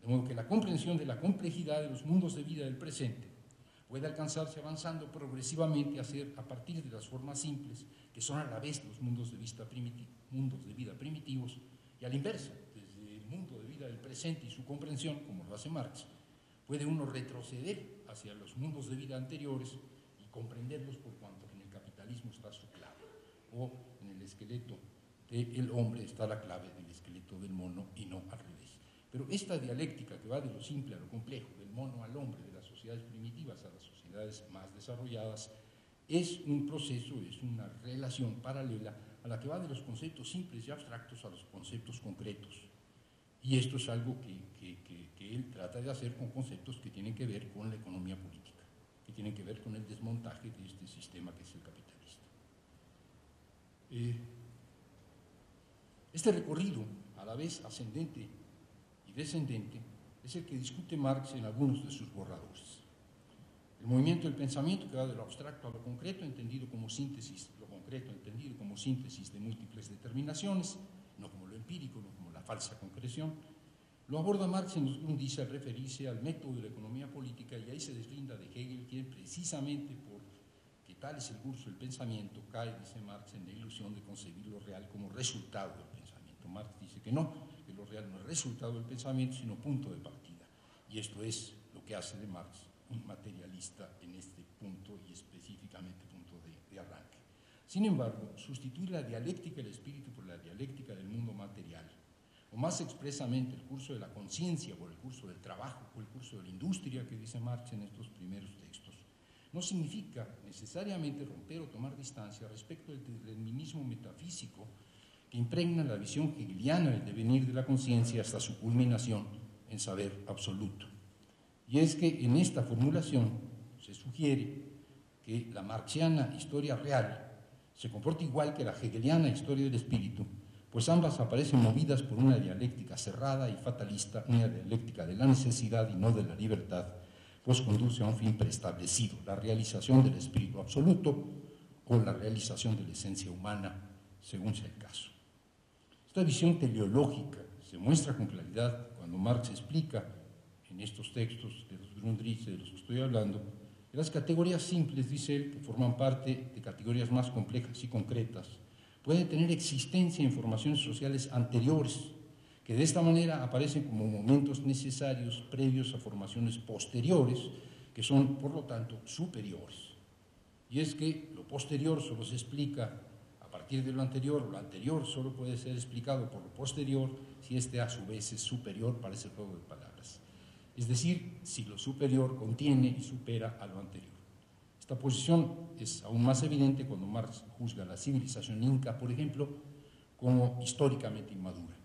De modo que la comprensión de la complejidad de los mundos de vida del presente puede alcanzarse avanzando progresivamente a partir de las formas simples, que son a la vez los mundos de vida primitivos, y a la inversa, desde el mundo de vida del presente y su comprensión, como lo hace Marx, puede uno retroceder hacia los mundos de vida anteriores y comprenderlos por cuanto en el capitalismo está su clave, o en el esqueleto del hombre está la clave del esqueleto del mono y no al revés. Pero esta dialéctica que va de lo simple a lo complejo, del mono al hombre, de las sociedades primitivas a las sociedades más desarrolladas, es un proceso, es una relación paralela a la que va de los conceptos simples y abstractos a los conceptos concretos. Y esto es algo que él trata de hacer con conceptos que tienen que ver con la economía política, que tienen que ver con el desmontaje de este sistema que es el capitalista. Este recorrido, a la vez ascendente y descendente, es el que discute Marx en algunos de sus borradores. El movimiento del pensamiento que va de lo abstracto a lo concreto, entendido como síntesis, lo concreto entendido como síntesis de múltiples determinaciones, no como lo empírico, no como la falsa concreción, lo aborda Marx en los Grundrisse al referirse al método de la economía política, y ahí se deslinda de Hegel, quien precisamente porque tal es el curso del pensamiento, cae, dice Marx, en la ilusión de concebir lo real como resultado del pensamiento. Marx dice que no, que lo real no es resultado del pensamiento, sino punto de partida. Y esto es lo que hace de Marx un materialista en este punto y específicamente punto de arranque. Sin embargo, sustituir la dialéctica del espíritu por la dialéctica del mundo material, o más expresamente el curso de la conciencia por el curso del trabajo o el curso de la industria que dice Marx en estos primeros textos, no significa necesariamente romper o tomar distancia respecto del determinismo metafísico que impregna la visión hegeliana del devenir de la conciencia hasta su culminación en saber absoluto. Y es que en esta formulación se sugiere que la marxiana historia real se comporta igual que la hegeliana historia del espíritu, pues ambas aparecen movidas por una dialéctica cerrada y fatalista, una dialéctica de la necesidad y no de la libertad, pues conduce a un fin preestablecido, la realización del espíritu absoluto o la realización de la esencia humana, según sea el caso. Esta visión teleológica se muestra con claridad cuando Marx explica en estos textos de los Grundrisse de los que estoy hablando, que las categorías simples, dice él, que forman parte de categorías más complejas y concretas, pueden tener existencia en formaciones sociales anteriores, que de esta manera aparecen como momentos necesarios previos a formaciones posteriores, que son, por lo tanto, superiores. Y es que lo posterior solo se explica a partir de lo anterior, o lo anterior solo puede ser explicado por lo posterior si este a su vez es superior para ese juego de palabras. Es decir, si lo superior contiene y supera a lo anterior. Esta posición es aún más evidente cuando Marx juzga a la civilización inca, por ejemplo, como históricamente inmadura,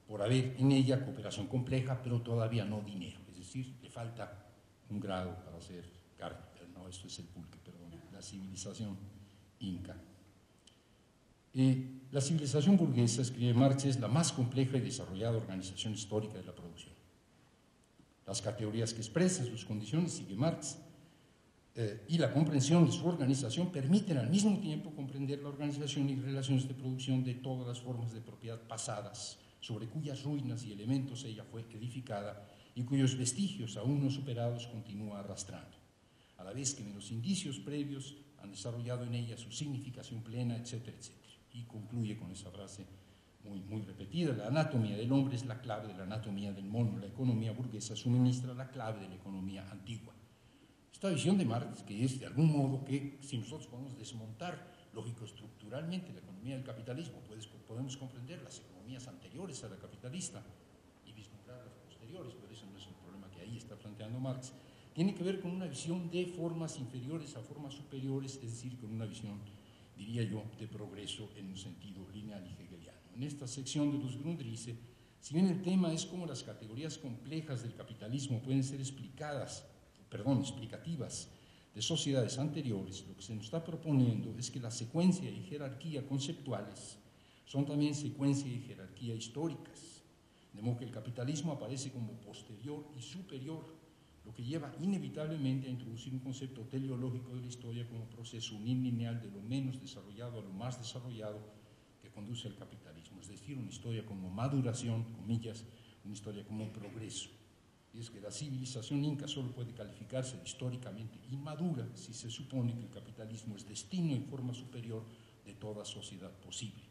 por haber en ella cooperación compleja, pero todavía no dinero, es decir, le falta un grado para hacer carne, pero no, esto es el pulque, perdón, la civilización inca. La civilización burguesa, escribe Marx, es la más compleja y desarrollada organización histórica de la producción. Las categorías que expresan sus condiciones, sigue Marx, y la comprensión de su organización permiten al mismo tiempo comprender la organización y relaciones de producción de todas las formas de propiedad pasadas, sobre cuyas ruinas y elementos ella fue edificada y cuyos vestigios aún no superados continúa arrastrando, a la vez que en los indicios previos han desarrollado en ella su significación plena, etcétera, etcétera. Y concluye con esa frase muy repetida: la anatomía del hombre es la clave de la anatomía del mono, la economía burguesa suministra la clave de la economía antigua. Esta visión de Marx, que es de algún modo que si nosotros podemos desmontar lógico-estructuralmente la economía del capitalismo, podemos comprender las economías anteriores a la capitalista y vislumbrar las posteriores, pero eso no es el problema que ahí está planteando Marx, tiene que ver con una visión de formas inferiores a formas superiores, es decir, con una visión, diría yo, de progreso en un sentido lineal y hegeliano. En esta sección de los Grundrisse, si bien el tema es cómo las categorías complejas del capitalismo pueden ser explicativas de sociedades anteriores, lo que se nos está proponiendo es que la secuencia y jerarquía conceptuales son también secuencia y jerarquía históricas, de modo que el capitalismo aparece como posterior y superior, lo que lleva inevitablemente a introducir un concepto teleológico de la historia como proceso unilineal de lo menos desarrollado a lo más desarrollado que conduce al capitalismo, es decir, una historia como maduración, comillas, una historia como progreso. Y es que la civilización inca solo puede calificarse de históricamente inmadura si se supone que el capitalismo es destino y forma superior de toda sociedad posible.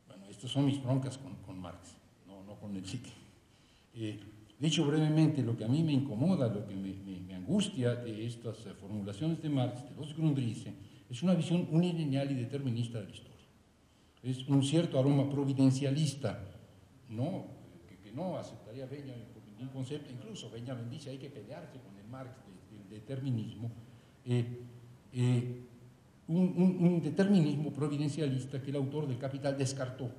Bueno, estas son mis broncas con Marx, no con el psique. Dicho brevemente, lo que a mí me incomoda, lo que me angustia de estas formulaciones de Marx, de los Grundrisse, es una visión unilineal y determinista de la historia. Es un cierto aroma providencialista, que no aceptaría Benjamin por ningún concepto. Incluso Benjamin dice hay que pelearse con el Marx del determinismo, un determinismo providencialista que el autor del Capital descartó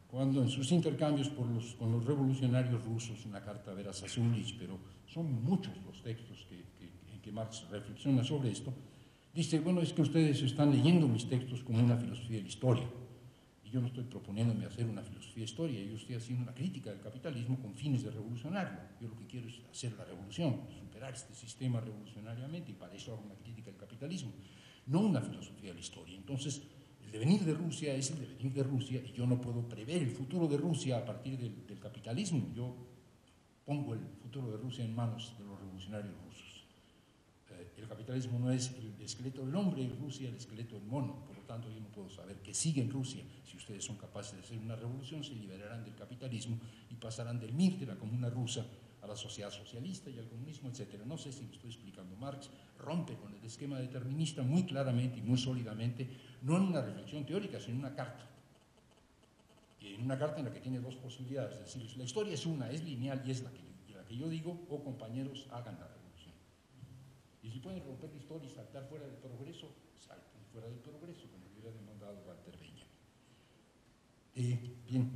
cuando en sus intercambios con los revolucionarios rusos, una carta a Veras Azulich, pero son muchos los textos en que Marx reflexiona sobre esto, dice, bueno, es que ustedes están leyendo mis textos como una filosofía de la historia, y yo no estoy proponiéndome hacer una filosofía de historia, yo estoy haciendo una crítica del capitalismo con fines de revolucionario. Yo lo que quiero es hacer la revolución, superar este sistema revolucionariamente, y para eso hago una crítica del capitalismo, no una filosofía de la historia. Entonces, el devenir de Rusia es el devenir de Rusia, y yo no puedo prever el futuro de Rusia a partir del capitalismo. Yo pongo el futuro de Rusia en manos de los revolucionarios rusos. El capitalismo no es el esqueleto del hombre y Rusia el esqueleto del mono, por lo tanto yo no puedo saber qué sigue en Rusia. Si ustedes son capaces de hacer una revolución, se liberarán del capitalismo y pasarán del MIR, de la comuna rusa, a la sociedad socialista y al comunismo, etc. No sé si lo estoy explicando. Marx rompe con el esquema determinista muy claramente y muy sólidamente, no en una reflexión teórica, sino en una carta. Y en una carta en la que tiene dos posibilidades, es decir, la historia es una, es lineal y es la que yo digo, o compañeros, hagan la revolución. Y si pueden romper la historia y saltar fuera del progreso, salten fuera del progreso, como hubiera demandado Walter Benjamin. Bien.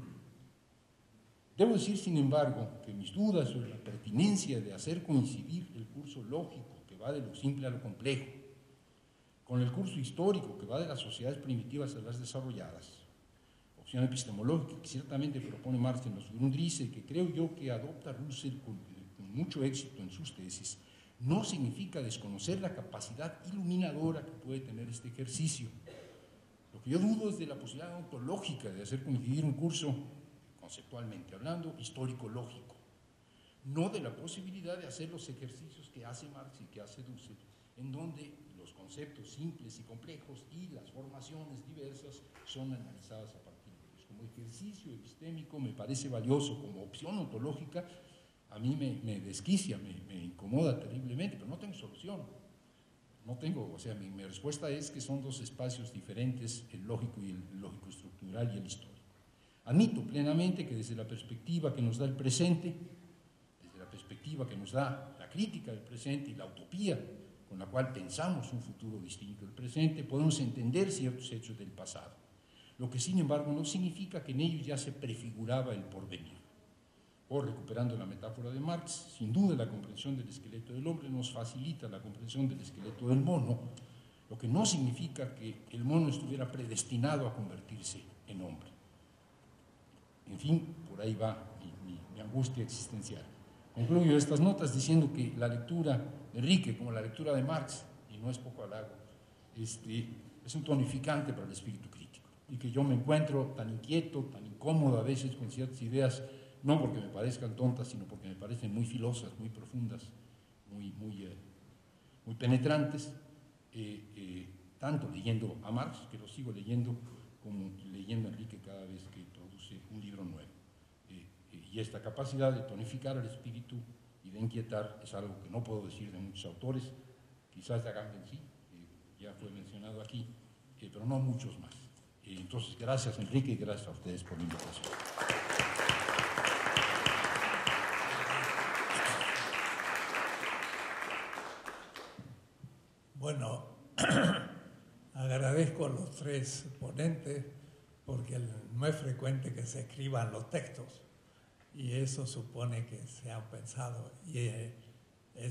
Debo decir, sin embargo, que mis dudas sobre la pertinencia de hacer coincidir el curso lógico, que va de lo simple a lo complejo, con el curso histórico, que va de las sociedades primitivas a las desarrolladas, opción epistemológica que ciertamente propone Marx en los Grundrisse, que creo yo que adopta Russell con mucho éxito en sus tesis, no significa desconocer la capacidad iluminadora que puede tener este ejercicio. Lo que yo dudo es de la posibilidad ontológica de hacer coincidir un curso, conceptualmente hablando, histórico-lógico, no de la posibilidad de hacer los ejercicios que hace Marx y que hace Dussel, en donde los conceptos simples y complejos y las formaciones diversas son analizadas a partir de ellos. Como ejercicio epistémico me parece valioso, como opción ontológica a mí me desquicia, me incomoda terriblemente, pero no tengo solución. No tengo, o sea, mi respuesta es que son dos espacios diferentes, el lógico y el lógico estructural y el histórico. Admito plenamente que desde la perspectiva que nos da el presente, desde la perspectiva que nos da la crítica del presente y la utopía con la cual pensamos un futuro distinto del presente, podemos entender ciertos hechos del pasado, lo que sin embargo no significa que en ellos ya se prefiguraba el porvenir. O, recuperando la metáfora de Marx, sin duda la comprensión del esqueleto del hombre nos facilita la comprensión del esqueleto del mono, lo que no significa que el mono estuviera predestinado a convertirse en hombre. En fin, por ahí va mi angustia existencial. Concluyo estas notas diciendo que la lectura de Enrique, como la lectura de Marx, y no es poco halago, es un tonificante para el espíritu crítico, y que yo me encuentro tan inquieto, tan incómodo a veces con ciertas ideas, no porque me parezcan tontas, sino porque me parecen muy filosas, muy profundas, muy penetrantes, tanto leyendo a Marx, que lo sigo leyendo, como leyendo a Enrique cada vez que produce un libro nuevo. Y esta capacidad de tonificar el espíritu y de inquietar es algo que no puedo decir de muchos autores, quizás de Agamben sí, ya fue mencionado aquí, pero no muchos más. Entonces, gracias Enrique y gracias a ustedes por la invitación.
Bueno, agradezco a los tres ponentes porque no es frecuente que se escriban los textos y eso supone que se han pensado y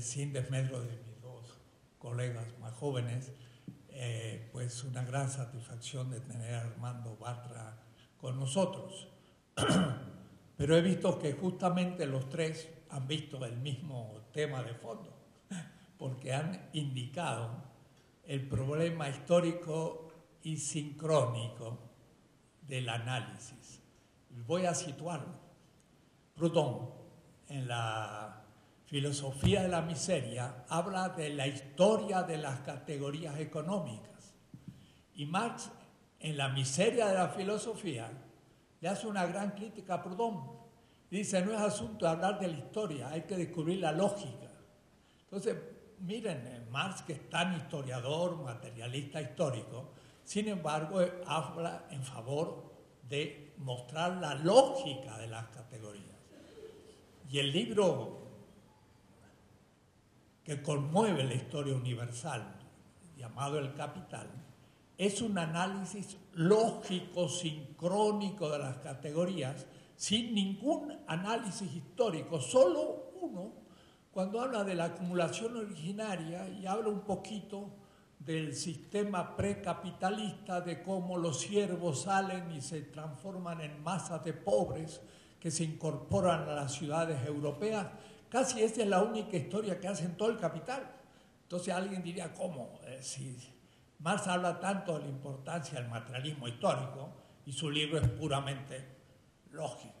sin desmedro de mis dos colegas más jóvenes, pues una gran satisfacción de tener a Armando Bartra con nosotros. Pero he visto que justamente los tres han visto el mismo tema de fondo, porque han indicado el problema histórico y sincrónico del análisis. Voy a situarlo. Proudhon, en la filosofía de la miseria, habla de la historia de las categorías económicas. Y Marx, en la miseria de la filosofía, le hace una gran crítica a Proudhon. Dice, no es asunto de hablar de la historia, hay que descubrir la lógica. Entonces, miren, Marx, que es tan historiador, materialista histórico, sin embargo, habla en favor de mostrar la lógica de las categorías. Y el libro que conmueve la historia universal, llamado El Capital, es un análisis lógico, sincrónico de las categorías, sin ningún análisis histórico, solo uno, cuando habla de la acumulación originaria y habla un poquito del sistema precapitalista, de cómo los siervos salen y se transforman en masas de pobres que se incorporan a las ciudades europeas. Casi esa es la única historia que hace en todo El Capital. Entonces alguien diría, ¿cómo? Si Marx habla tanto de la importancia del materialismo histórico y su libro es puramente lógico.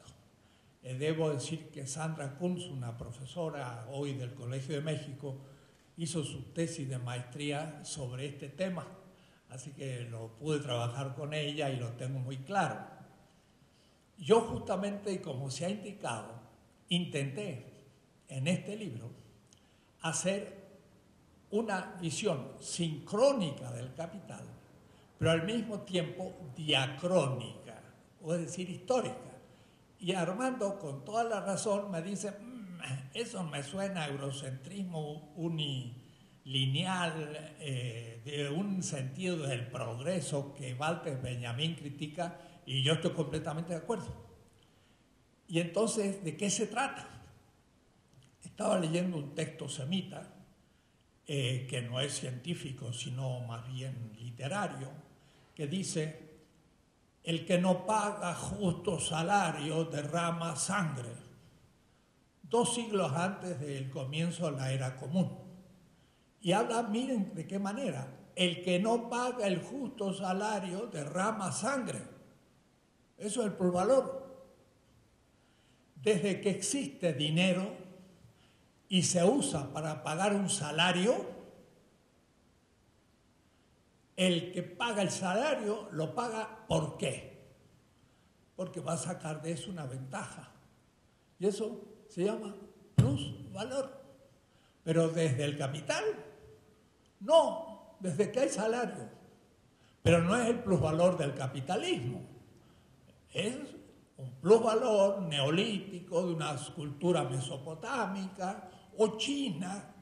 Debo decir que Sandra Kunz, una profesora hoy del Colegio de México, hizo su tesis de maestría sobre este tema, así que lo pude trabajar con ella y lo tengo muy claro. Yo justamente, y como se ha indicado, intenté en este libro hacer una visión sincrónica del capital, pero al mismo tiempo diacrónica, o es decir, histórica. Y Armando, con toda la razón, me dice, eso me suena a eurocentrismo unilineal, de un sentido del progreso que Walter Benjamin critica, y yo estoy completamente de acuerdo. Y entonces, ¿de qué se trata? Estaba leyendo un texto semita, que no es científico, sino más bien literario, que dice: el que no paga justo salario derrama sangre. 2 siglos antes del comienzo de la era común. Y habla, miren de qué manera: el que no paga el justo salario derrama sangre. Eso es el plusvalor. Desde que existe dinero y se usa para pagar un salario, el que paga el salario lo paga ¿por qué? Porque va a sacar de eso una ventaja. Y eso se llama plusvalor. Pero desde el capital, no, desde que hay salario. Pero no es el plusvalor del capitalismo. Es un plusvalor neolítico de una cultura mesopotámica o china.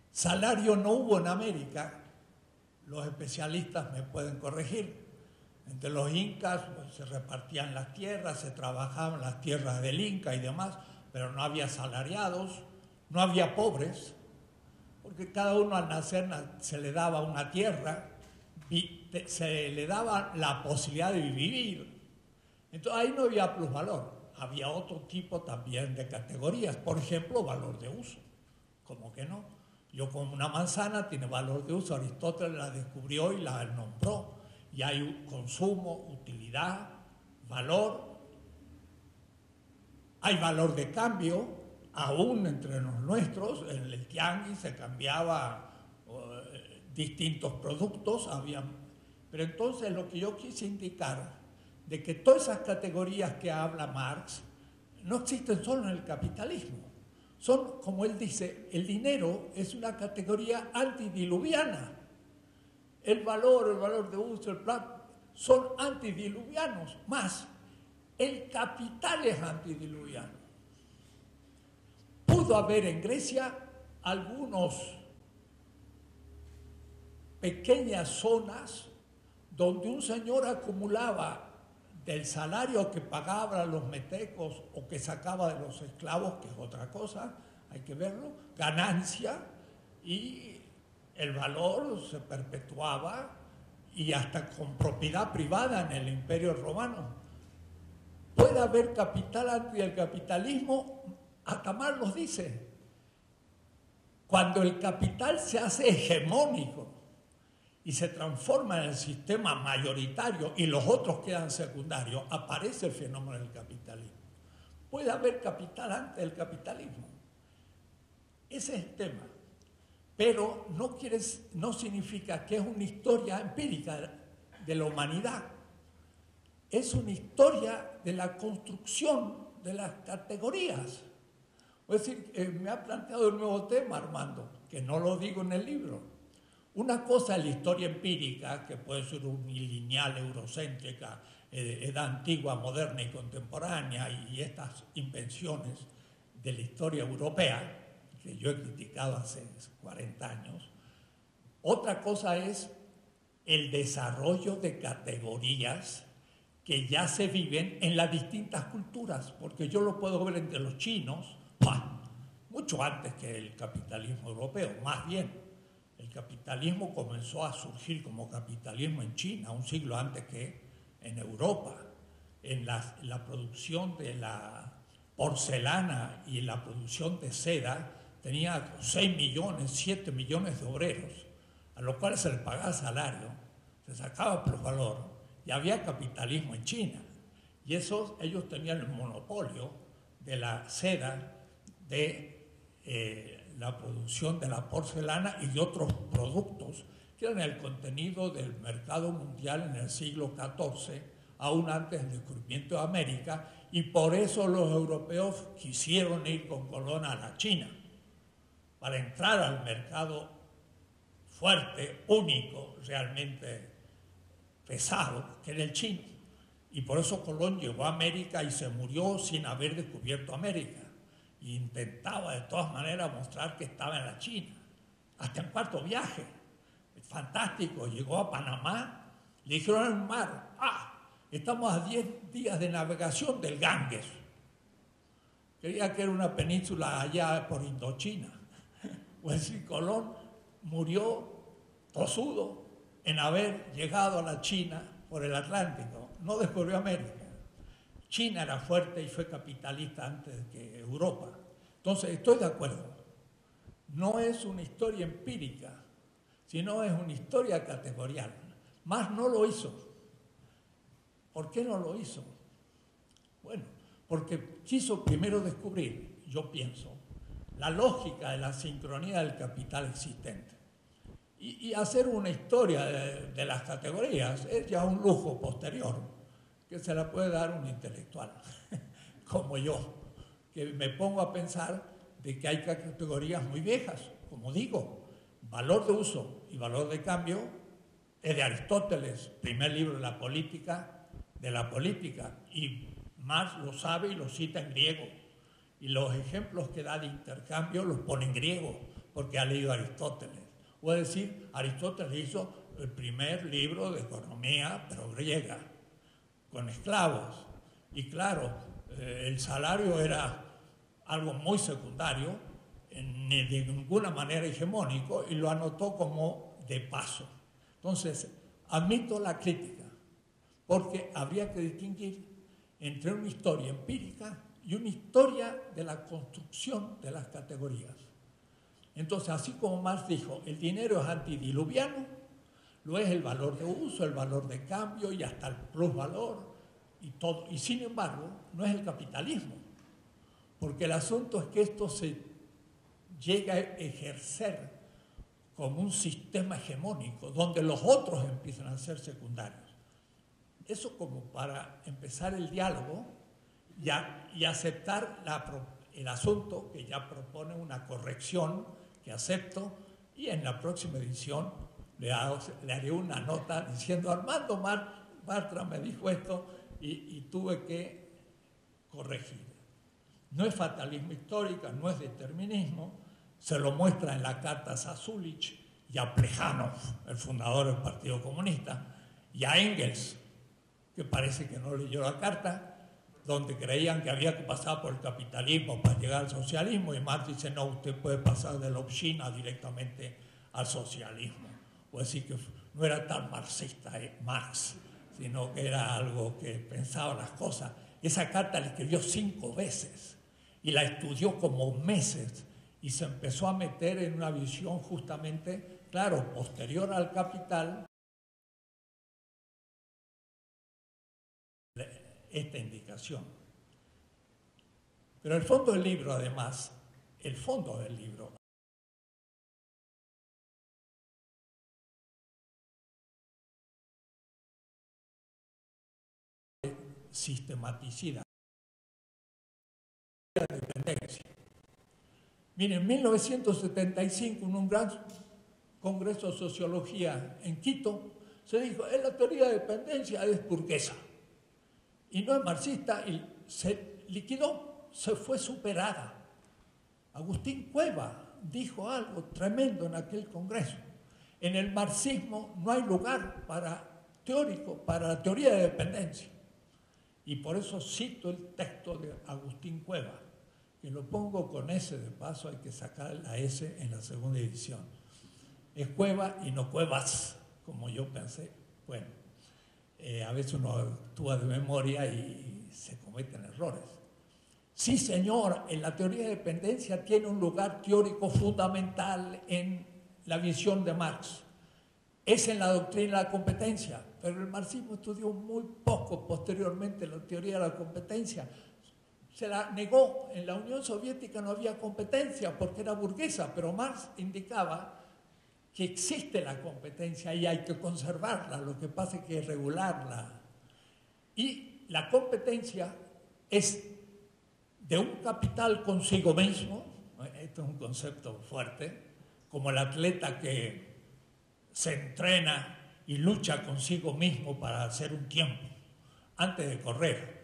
Salario no hubo en América. Los especialistas me pueden corregir. Entre los incas pues, se repartían las tierras, se trabajaban las tierras del Inca y demás, pero no había asalariados, no había pobres, porque cada uno al nacer se le daba una tierra, se le daba la posibilidad de vivir. Entonces ahí no había plusvalor, había otro tipo también de categorías, por ejemplo, valor de uso. ¿Cómo que no? Yo como una manzana tiene valor de uso, Aristóteles la descubrió y la nombró. Y hay un consumo, utilidad, valor. Hay valor de cambio, aún entre los nuestros. En el tianguis se cambiaban distintos productos. Pero entonces lo que yo quise indicar, de que todas esas categorías que habla Marx no existen solo en el capitalismo. Son, como él dice, el dinero es una categoría antidiluviana. El valor de uso, el plan, son antidiluvianos. Más, el capital es antidiluviano. Pudo haber en Grecia algunos pequeñas zonas donde un señor acumulaba del salario que pagaba a los metecos o que sacaba de los esclavos, que es otra cosa, hay que verlo, ganancia, y el valor se perpetuaba y hasta con propiedad privada en el Imperio Romano. Puede haber capital antes del capitalismo, hasta Marx nos dice, cuando el capital se hace hegemónico y se transforma en el sistema mayoritario y los otros quedan secundarios, aparece el fenómeno del capitalismo. Puede haber capital antes del capitalismo. Ese es el tema. Pero no significa que es una historia empírica de la humanidad. Es una historia de la construcción de las categorías. Es decir, me ha planteado un nuevo tema, Armando, que no lo digo en el libro. Una cosa es la historia empírica, que puede ser unilineal, eurocéntrica, edad antigua, moderna y contemporánea, y estas invenciones de la historia europea, que yo he criticado hace 40 años. Otra cosa es el desarrollo de categorías que ya se viven en las distintas culturas, porque yo lo puedo ver entre los chinos, mucho antes que el capitalismo europeo. Más bien, el capitalismo comenzó a surgir como capitalismo en China un siglo antes que en Europa. En la producción de la porcelana y en la producción de seda tenía 6 millones, 7 millones de obreros, a los cuales se les pagaba salario, se sacaba plusvalor, y había capitalismo en China. Y ellos tenían el monopolio de la seda, de la producción de la porcelana y de otros productos que eran el contenido del mercado mundial en el siglo XIV, aún antes del descubrimiento de América, y por eso los europeos quisieron ir con Colón a la China, para entrar al mercado fuerte, único, realmente pesado, que era el chino. Y por eso Colón llegó a América y se murió sin haber descubierto América. E intentaba de todas maneras mostrar que estaba en la China. Hasta en 4º viaje. Fantástico, llegó a Panamá, le dijeron en el mar, Estamos a 10 días de navegación del Ganges. Creía que era una península allá por Indochina. Pues sí, Colón murió tosudo en haber llegado a la China por el Atlántico. No descubrió América. China era fuerte y fue capitalista antes que Europa. Entonces, estoy de acuerdo. No es una historia empírica, sino es una historia categorial. Más no lo hizo. ¿Por qué no lo hizo? Bueno, porque quiso primero descubrir, yo pienso, la lógica de la sincronía del capital existente. Y hacer una historia de las categorías es ya un lujo posterior, que se la puede dar un intelectual, como yo, que me pongo a pensar de que hay categorías muy viejas, como digo, valor de uso y valor de cambio es de Aristóteles, primer libro de la política, y Marx lo sabe y lo cita en griego, y los ejemplos que da de intercambio los pone en griego, porque ha leído a Aristóteles. O es decir, Aristóteles hizo el primer libro de economía, pero griega, con esclavos, y claro, el salario era algo muy secundario, ni de ninguna manera hegemónico, y lo anotó como de paso. Entonces, admito la crítica, porque habría que distinguir entre una historia empírica y una historia de la construcción de las categorías. Entonces, así como Marx dijo, el dinero es antidiluviano, lo es el valor de uso, el valor de cambio y hasta el plusvalor y todo. Y sin embargo, no es el capitalismo, porque el asunto es que esto se llega a ejercer como un sistema hegemónico, donde los otros empiezan a ser secundarios. Eso como para empezar el diálogo y aceptar el asunto que ya propone una corrección que acepto, y en la próxima edición le haré una nota diciendo Armando Bartra me dijo esto y tuve que corregir. No es fatalismo histórico, no es determinismo, se lo muestra en la carta a Sasulich y a Plejánov, el fundador del Partido Comunista, y a Engels, que parece que no leyó la carta, donde creían que había que pasar por el capitalismo para llegar al socialismo, y Marx dice, no, usted puede pasar de la Obshina directamente al socialismo. O decir que no era tan marxista Marx, sino que era algo que pensaba las cosas. Esa carta la escribió 5 veces y la estudió como meses y se empezó a meter en una visión justamente, claro, posterior al capital, esta indicación. Pero el fondo del libro, además, el fondo del libro sistematicidad, la dependencia. Miren, en 1975, en un gran congreso de sociología en Quito, se dijo, la teoría de dependencia es burguesa y no es marxista, y se liquidó, se fue superada. Agustín Cueva dijo algo tremendo en aquel congreso. En el marxismo no hay lugar teórico para la teoría de dependencia. Y por eso cito el texto de Agustín Cueva, que lo pongo con S de paso, hay que sacar la S en la segunda edición. Es Cueva y no Cuevas, como yo pensé. Bueno, a veces uno actúa de memoria y se cometen errores. Sí, señor, en la teoría de dependencia tiene un lugar teórico fundamental en la visión de Marx. Es en la doctrina de la competencia, pero el marxismo estudió muy poco posteriormente la teoría de la competencia. Se la negó, en la Unión Soviética no había competencia porque era burguesa, pero Marx indicaba que existe la competencia y hay que conservarla, lo que pasa es que hay que regularla. Y la competencia es de un capital consigo mismo, esto es un concepto fuerte, como el atleta que se entrena y lucha consigo mismo para hacer un tiempo antes de correr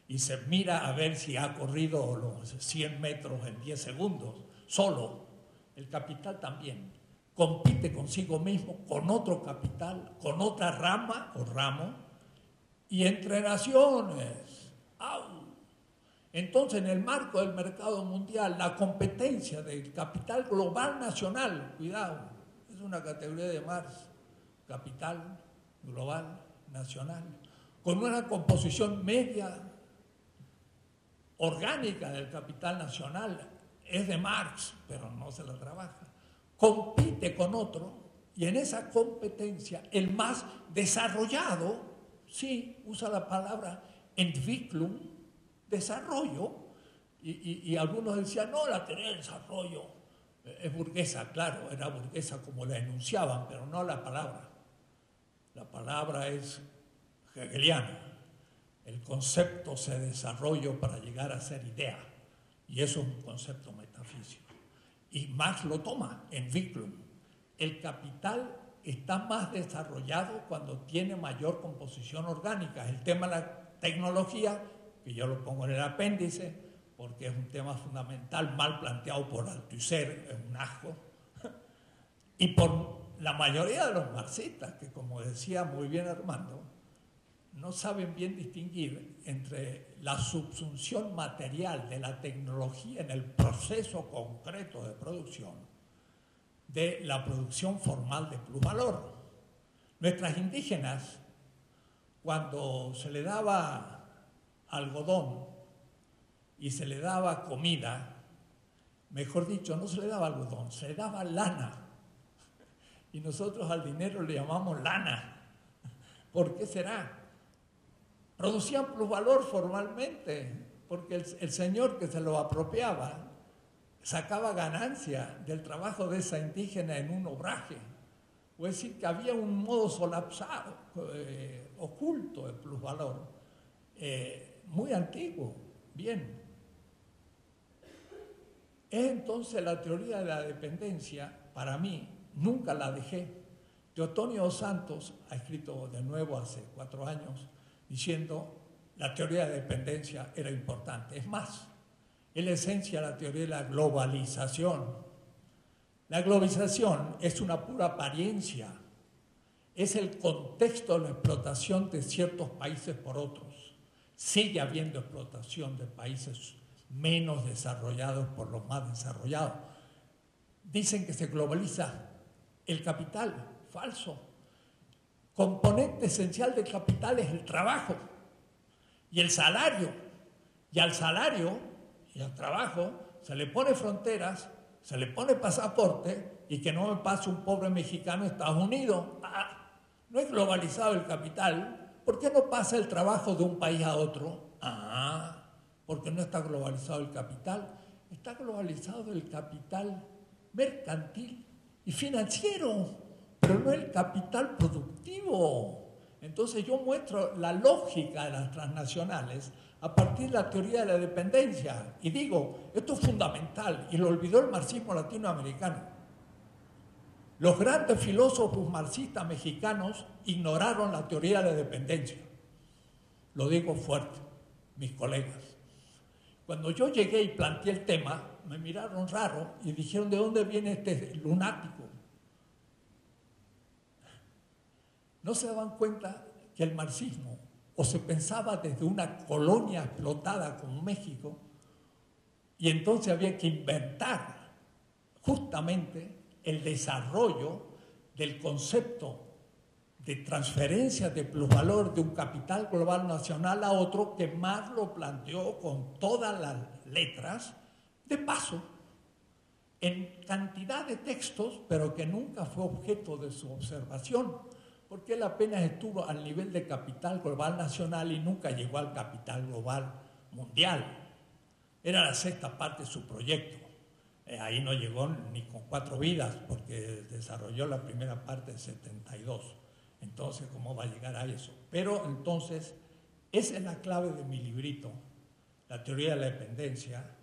y se mira a ver si ha corrido los 100 metros en 10 segundos solo. El capital también compite consigo mismo, con otro capital, con otra rama o ramo, y entre naciones. ¡Au! Entonces, en el marco del mercado mundial, la competencia del capital global nacional, cuidado, es una categoría de Marx, capital global nacional, con una composición media orgánica del capital nacional, es de Marx, pero no se la trabaja, compite con otro, y en esa competencia el más desarrollado, sí, usa la palabra Entwicklung, desarrollo, y algunos decían, no, la teoría del desarrollo es burguesa, claro, era burguesa como la enunciaban, pero no la palabra. La palabra es hegeliana. El concepto se desarrolla para llegar a ser idea, y eso es un concepto metafísico. Y Marx lo toma en Entwicklung. El capital está más desarrollado cuando tiene mayor composición orgánica. El tema de la tecnología, que yo lo pongo en el apéndice, porque es un tema fundamental, mal planteado por Althusser, es un asco, y por la mayoría de los marxistas, que como decía muy bien Armando, no saben bien distinguir entre la subsunción material de la tecnología en el proceso concreto de producción de la producción formal de plusvalor. Nuestras indígenas, cuando se le daba algodón y se le daba comida, mejor dicho, no se le daba algodón, se le daba lana. Y nosotros al dinero le llamamos lana. ¿Por qué será? Producían plusvalor formalmente, porque el señor que se lo apropiaba sacaba ganancia del trabajo de esa indígena en un obraje. Es decir, que había un modo solapsado, oculto de plusvalor, muy antiguo, bien. Es entonces la teoría de la dependencia, para mí, nunca la dejé. Teotonio dos Santos ha escrito de nuevo hace 4 años diciendo la teoría de dependencia era importante. Es más, es la esencia de la teoría de la globalización. La globalización es una pura apariencia, es el contexto de la explotación de ciertos países por otros. Sigue habiendo explotación de países menos desarrollados por los más desarrollados. Dicen que se globaliza el capital, falso. Componente esencial del capital es el trabajo y el salario. Y al salario y al trabajo se le pone fronteras, se le pone pasaporte, y que no me pase un pobre mexicano a Estados Unidos. No es globalizado el capital. ¿Por qué no pasa el trabajo de un país a otro? Porque no está globalizado el capital. Está globalizado el capital mercantil y financiero, pero no el capital productivo. Entonces yo muestro la lógica de las transnacionales a partir de la teoría de la dependencia, y digo, esto es fundamental, y lo olvidó el marxismo latinoamericano. Los grandes filósofos marxistas mexicanos ignoraron la teoría de la dependencia. Lo digo fuerte, mis colegas. Cuando yo llegué y planteé el tema, me miraron raro y dijeron, ¿de dónde viene este lunático? No se daban cuenta que el marxismo o se pensaba desde una colonia explotada como México, y entonces había que inventar justamente el desarrollo del concepto de transferencia de plusvalor de un capital global nacional a otro, que Marx lo planteó con todas las letras, de paso, en cantidad de textos, pero que nunca fue objeto de su observación, porque él apenas estuvo al nivel de capital global nacional y nunca llegó al capital global mundial. Era la 6ª parte de su proyecto. Ahí no llegó ni con 4 vidas, porque desarrolló la primera parte de 72. Entonces, ¿cómo va a llegar a eso? Pero entonces, esa es la clave de mi librito, la teoría de la dependencia,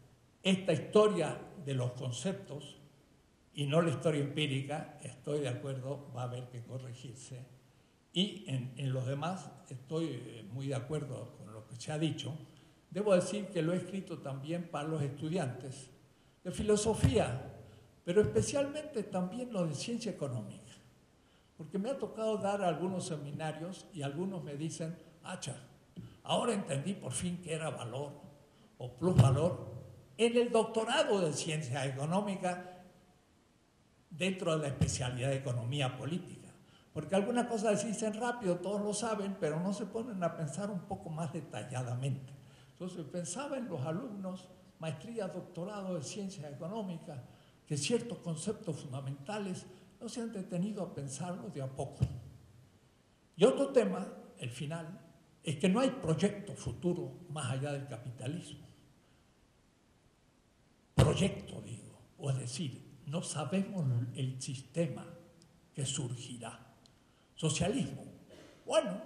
esta historia de los conceptos y no la historia empírica. Estoy de acuerdo, va a haber que corregirse. Y en los demás estoy muy de acuerdo con lo que se ha dicho. Debo decir que lo he escrito también para los estudiantes de filosofía, pero especialmente también los de ciencia económica, porque me ha tocado dar algunos seminarios y algunos me dicen, hacha, ahora entendí por fin que era valor o plusvalor en el doctorado de Ciencias Económicas dentro de la especialidad de Economía Política. Porque algunas cosas se dicen rápido, todos lo saben, pero no se ponen a pensar un poco más detalladamente. Entonces pensaba en los alumnos, maestría, doctorado de Ciencias Económicas, que ciertos conceptos fundamentales no se han detenido a pensarlos de a poco. Y otro tema, el final, es que no hay proyecto futuro más allá del capitalismo. Proyecto, digo, o es decir, no sabemos el sistema que surgirá. Socialismo, bueno,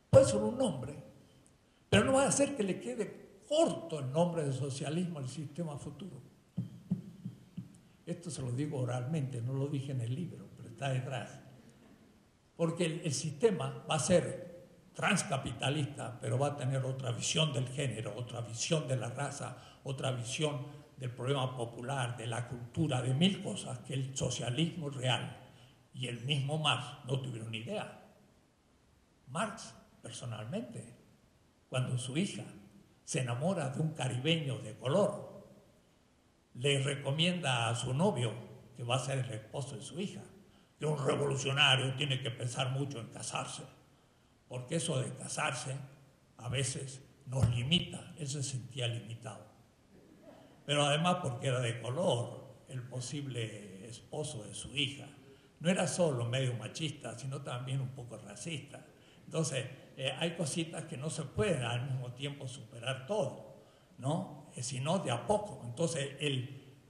puede ser un nombre, pero no va a hacer que le quede corto el nombre de socialismo al sistema futuro. Esto se lo digo oralmente, no lo dije en el libro, pero está detrás. Porque el sistema va a ser transcapitalista, pero va a tener otra visión del género, otra visión de la raza, otra visión del problema popular, de la cultura, de mil cosas que el socialismo real y el mismo Marx no tuvieron ni idea. Marx, personalmente, cuando su hija se enamora de un caribeño de color, le recomienda a su novio, que va a ser el esposo de su hija, que un revolucionario tiene que pensar mucho en casarse, porque eso de casarse a veces nos limita, él se sentía limitado. Pero además porque era de color, el posible esposo de su hija. No era solo medio machista, sino también un poco racista. Entonces, hay cositas que no se pueden al mismo tiempo superar todo, ¿no? Sino de a poco. Entonces,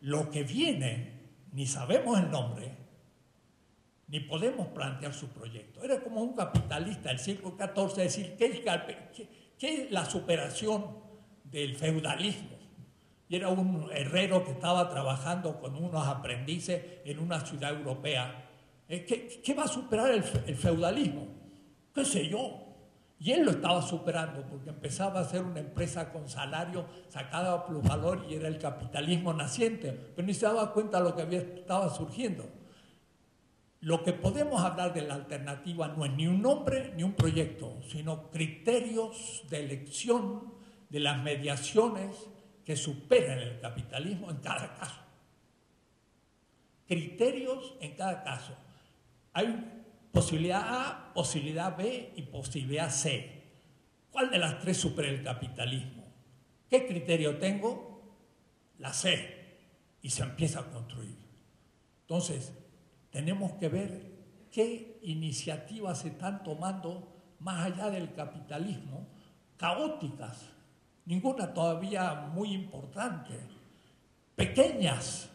lo que viene, ni sabemos el nombre, ni podemos plantear su proyecto. Era como un capitalista del siglo XIV, decir, ¿qué es la superación del feudalismo? Y era un herrero que estaba trabajando con unos aprendices en una ciudad europea. ¿Qué va a superar el feudalismo? ¿Qué sé yo? Y él lo estaba superando porque empezaba a ser una empresa con salario, sacada plusvalor y era el capitalismo naciente, pero ni se daba cuenta de lo que estaba surgiendo. Lo que podemos hablar de la alternativa no es ni un nombre ni un proyecto, sino criterios de elección de las mediaciones que superan el capitalismo en cada caso. Criterios en cada caso. Hay posibilidad A, posibilidad B y posibilidad C. ¿Cuál de las tres supera el capitalismo? ¿Qué criterio tengo? La C. Y se empieza a construir. Entonces, tenemos que ver qué iniciativas se están tomando más allá del capitalismo, caóticas, ninguna todavía muy importante, pequeñas.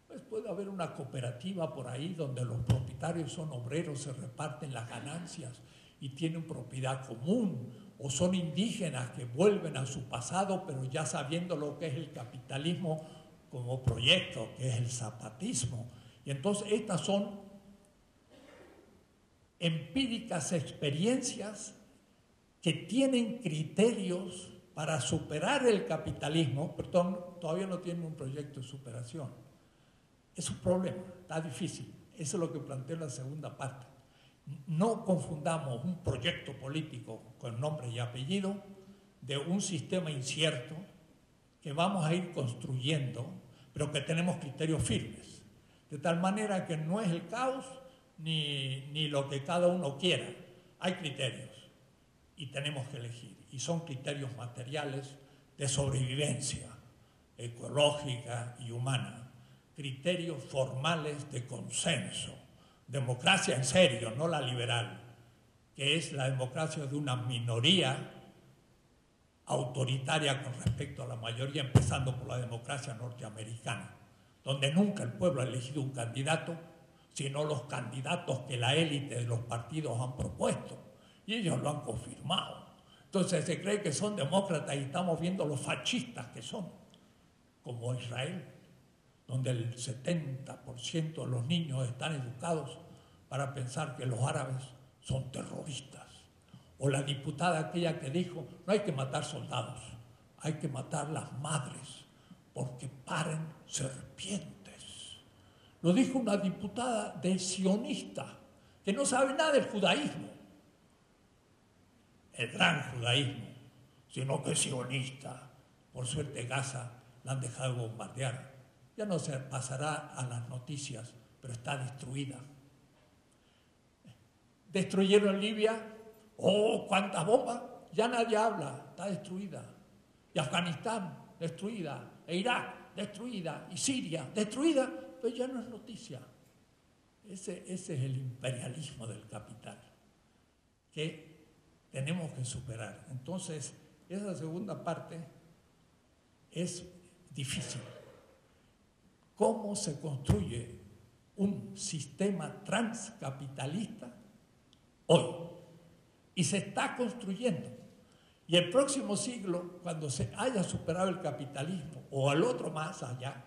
Pues puede haber una cooperativa por ahí donde los propietarios son obreros, se reparten las ganancias y tienen propiedad común, o son indígenas que vuelven a su pasado, pero ya sabiendo lo que es el capitalismo como proyecto, que es el zapatismo. Y entonces estas son empíricas experiencias que tienen criterios para superar el capitalismo, pero todavía no tienen un proyecto de superación. Es un problema, está difícil. Eso es lo que planteo en la segunda parte. No confundamos un proyecto político con nombre y apellido de un sistema incierto que vamos a ir construyendo, pero que tenemos criterios firmes. De tal manera que no es el caos ni lo que cada uno quiera. Hay criterios y tenemos que elegir. Y son criterios materiales de sobrevivencia ecológica y humana. Criterios formales de consenso. Democracia en serio, no la liberal, que es la democracia de una minoría autoritaria con respecto a la mayoría, empezando por la democracia norteamericana, donde nunca el pueblo ha elegido un candidato, sino los candidatos que la élite de los partidos han propuesto, y ellos lo han confirmado. Entonces se cree que son demócratas y estamos viendo los fascistas que son, como Israel, donde el 70% de los niños están educados para pensar que los árabes son terroristas. O la diputada aquella que dijo, no hay que matar soldados, hay que matar las madres, porque paren serpientes. Lo dijo una diputada del sionista, que no sabe nada del judaísmo. el gran judaísmo, sino que es sionista. Por suerte Gaza la han dejado de bombardear. Ya no se pasará a las noticias, pero está destruida. Destruyeron Libia, ¡oh, cuántas bombas! Ya nadie habla, está destruida. Y Afganistán, destruida. E Irak, destruida. Y Siria, destruida. Pero ya no es noticia. Ese es el imperialismo del capital, que tenemos que superar. Entonces, esa segunda parte es difícil. ¿Cómo se construye un sistema transcapitalista hoy? Y se está construyendo. Y el próximo siglo, cuando se haya superado el capitalismo, o al otro más allá,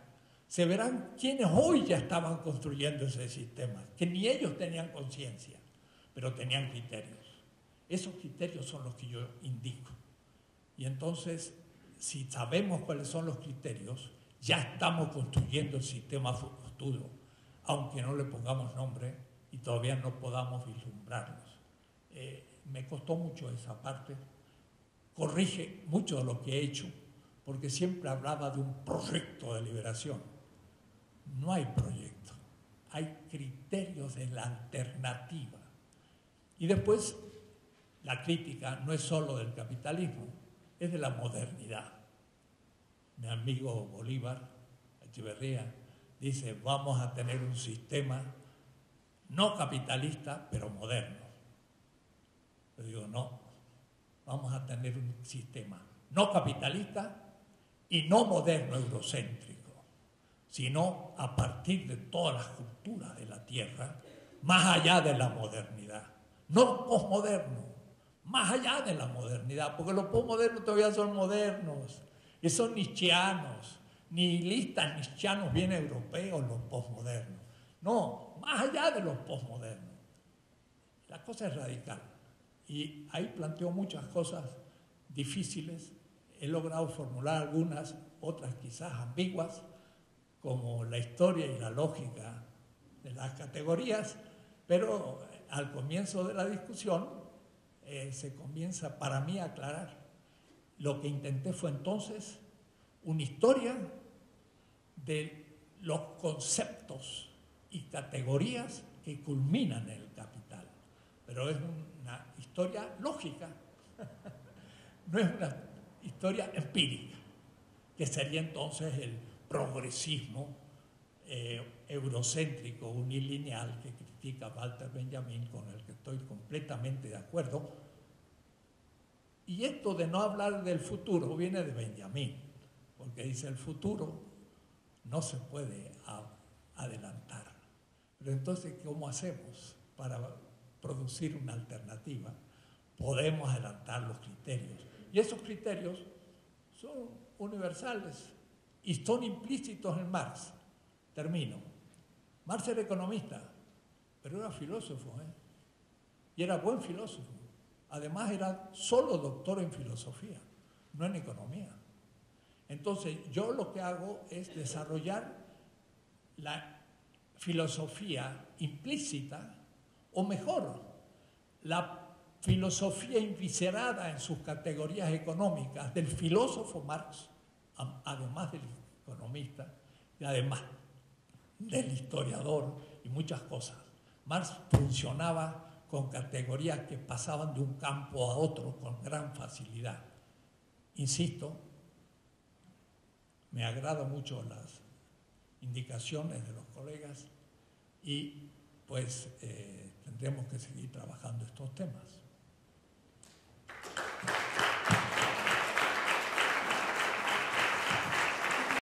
se verán quienes hoy ya estaban construyendo ese sistema, que ni ellos tenían conciencia, pero tenían criterios. Esos criterios son los que yo indico. Y entonces, si sabemos cuáles son los criterios, ya estamos construyendo el sistema futuro, aunque no le pongamos nombre y todavía no podamos vislumbrarlos. Me costó mucho esa parte. Corrige mucho de lo que he hecho, porque siempre hablaba de un proyecto de liberación. No hay proyecto, hay criterios de la alternativa. Y después, la crítica no es solo del capitalismo, es de la modernidad. Mi amigo Bolívar Echeverría dice, vamos a tener un sistema no capitalista, pero moderno. Yo digo, no, vamos a tener un sistema no capitalista y no moderno eurocéntrico, sino a partir de todas las culturas de la tierra, más allá de la modernidad, no posmoderno, más allá de la modernidad, porque los posmodernos todavía son modernos, y son nietzscheanos, nihilistas nietzscheanos bien europeos los posmodernos. No, más allá de los posmodernos. La cosa es radical. Y ahí planteo muchas cosas difíciles. He logrado formular algunas, otras quizás ambiguas, como la historia y la lógica de las categorías, pero al comienzo de la discusión se comienza para mí a aclarar. Lo que intenté fue entonces una historia de los conceptos y categorías que culminan en el capital. Pero es una historia lógica, no es una historia empírica, que sería entonces el progresismo eurocéntrico, unilineal, que critica Walter Benjamin, con el que estoy completamente de acuerdo. Y esto de no hablar del futuro viene de Benjamin, porque dice el futuro no se puede adelantar. Pero entonces, ¿cómo hacemos para producir una alternativa? Podemos adelantar los criterios. Y esos criterios son universales y son implícitos en Marx. Termino. Marx era economista, pero era filósofo, y era buen filósofo. Además era solo doctor en filosofía, no en economía. Entonces yo lo que hago es desarrollar la filosofía implícita, o mejor, la filosofía inviscerada en sus categorías económicas del filósofo Marx, además del economista y además del historiador y muchas cosas. Marx funcionaba con categorías que pasaban de un campo a otro con gran facilidad. Insisto, me agradan mucho las indicaciones de los colegas y pues tendremos que seguir trabajando estos temas.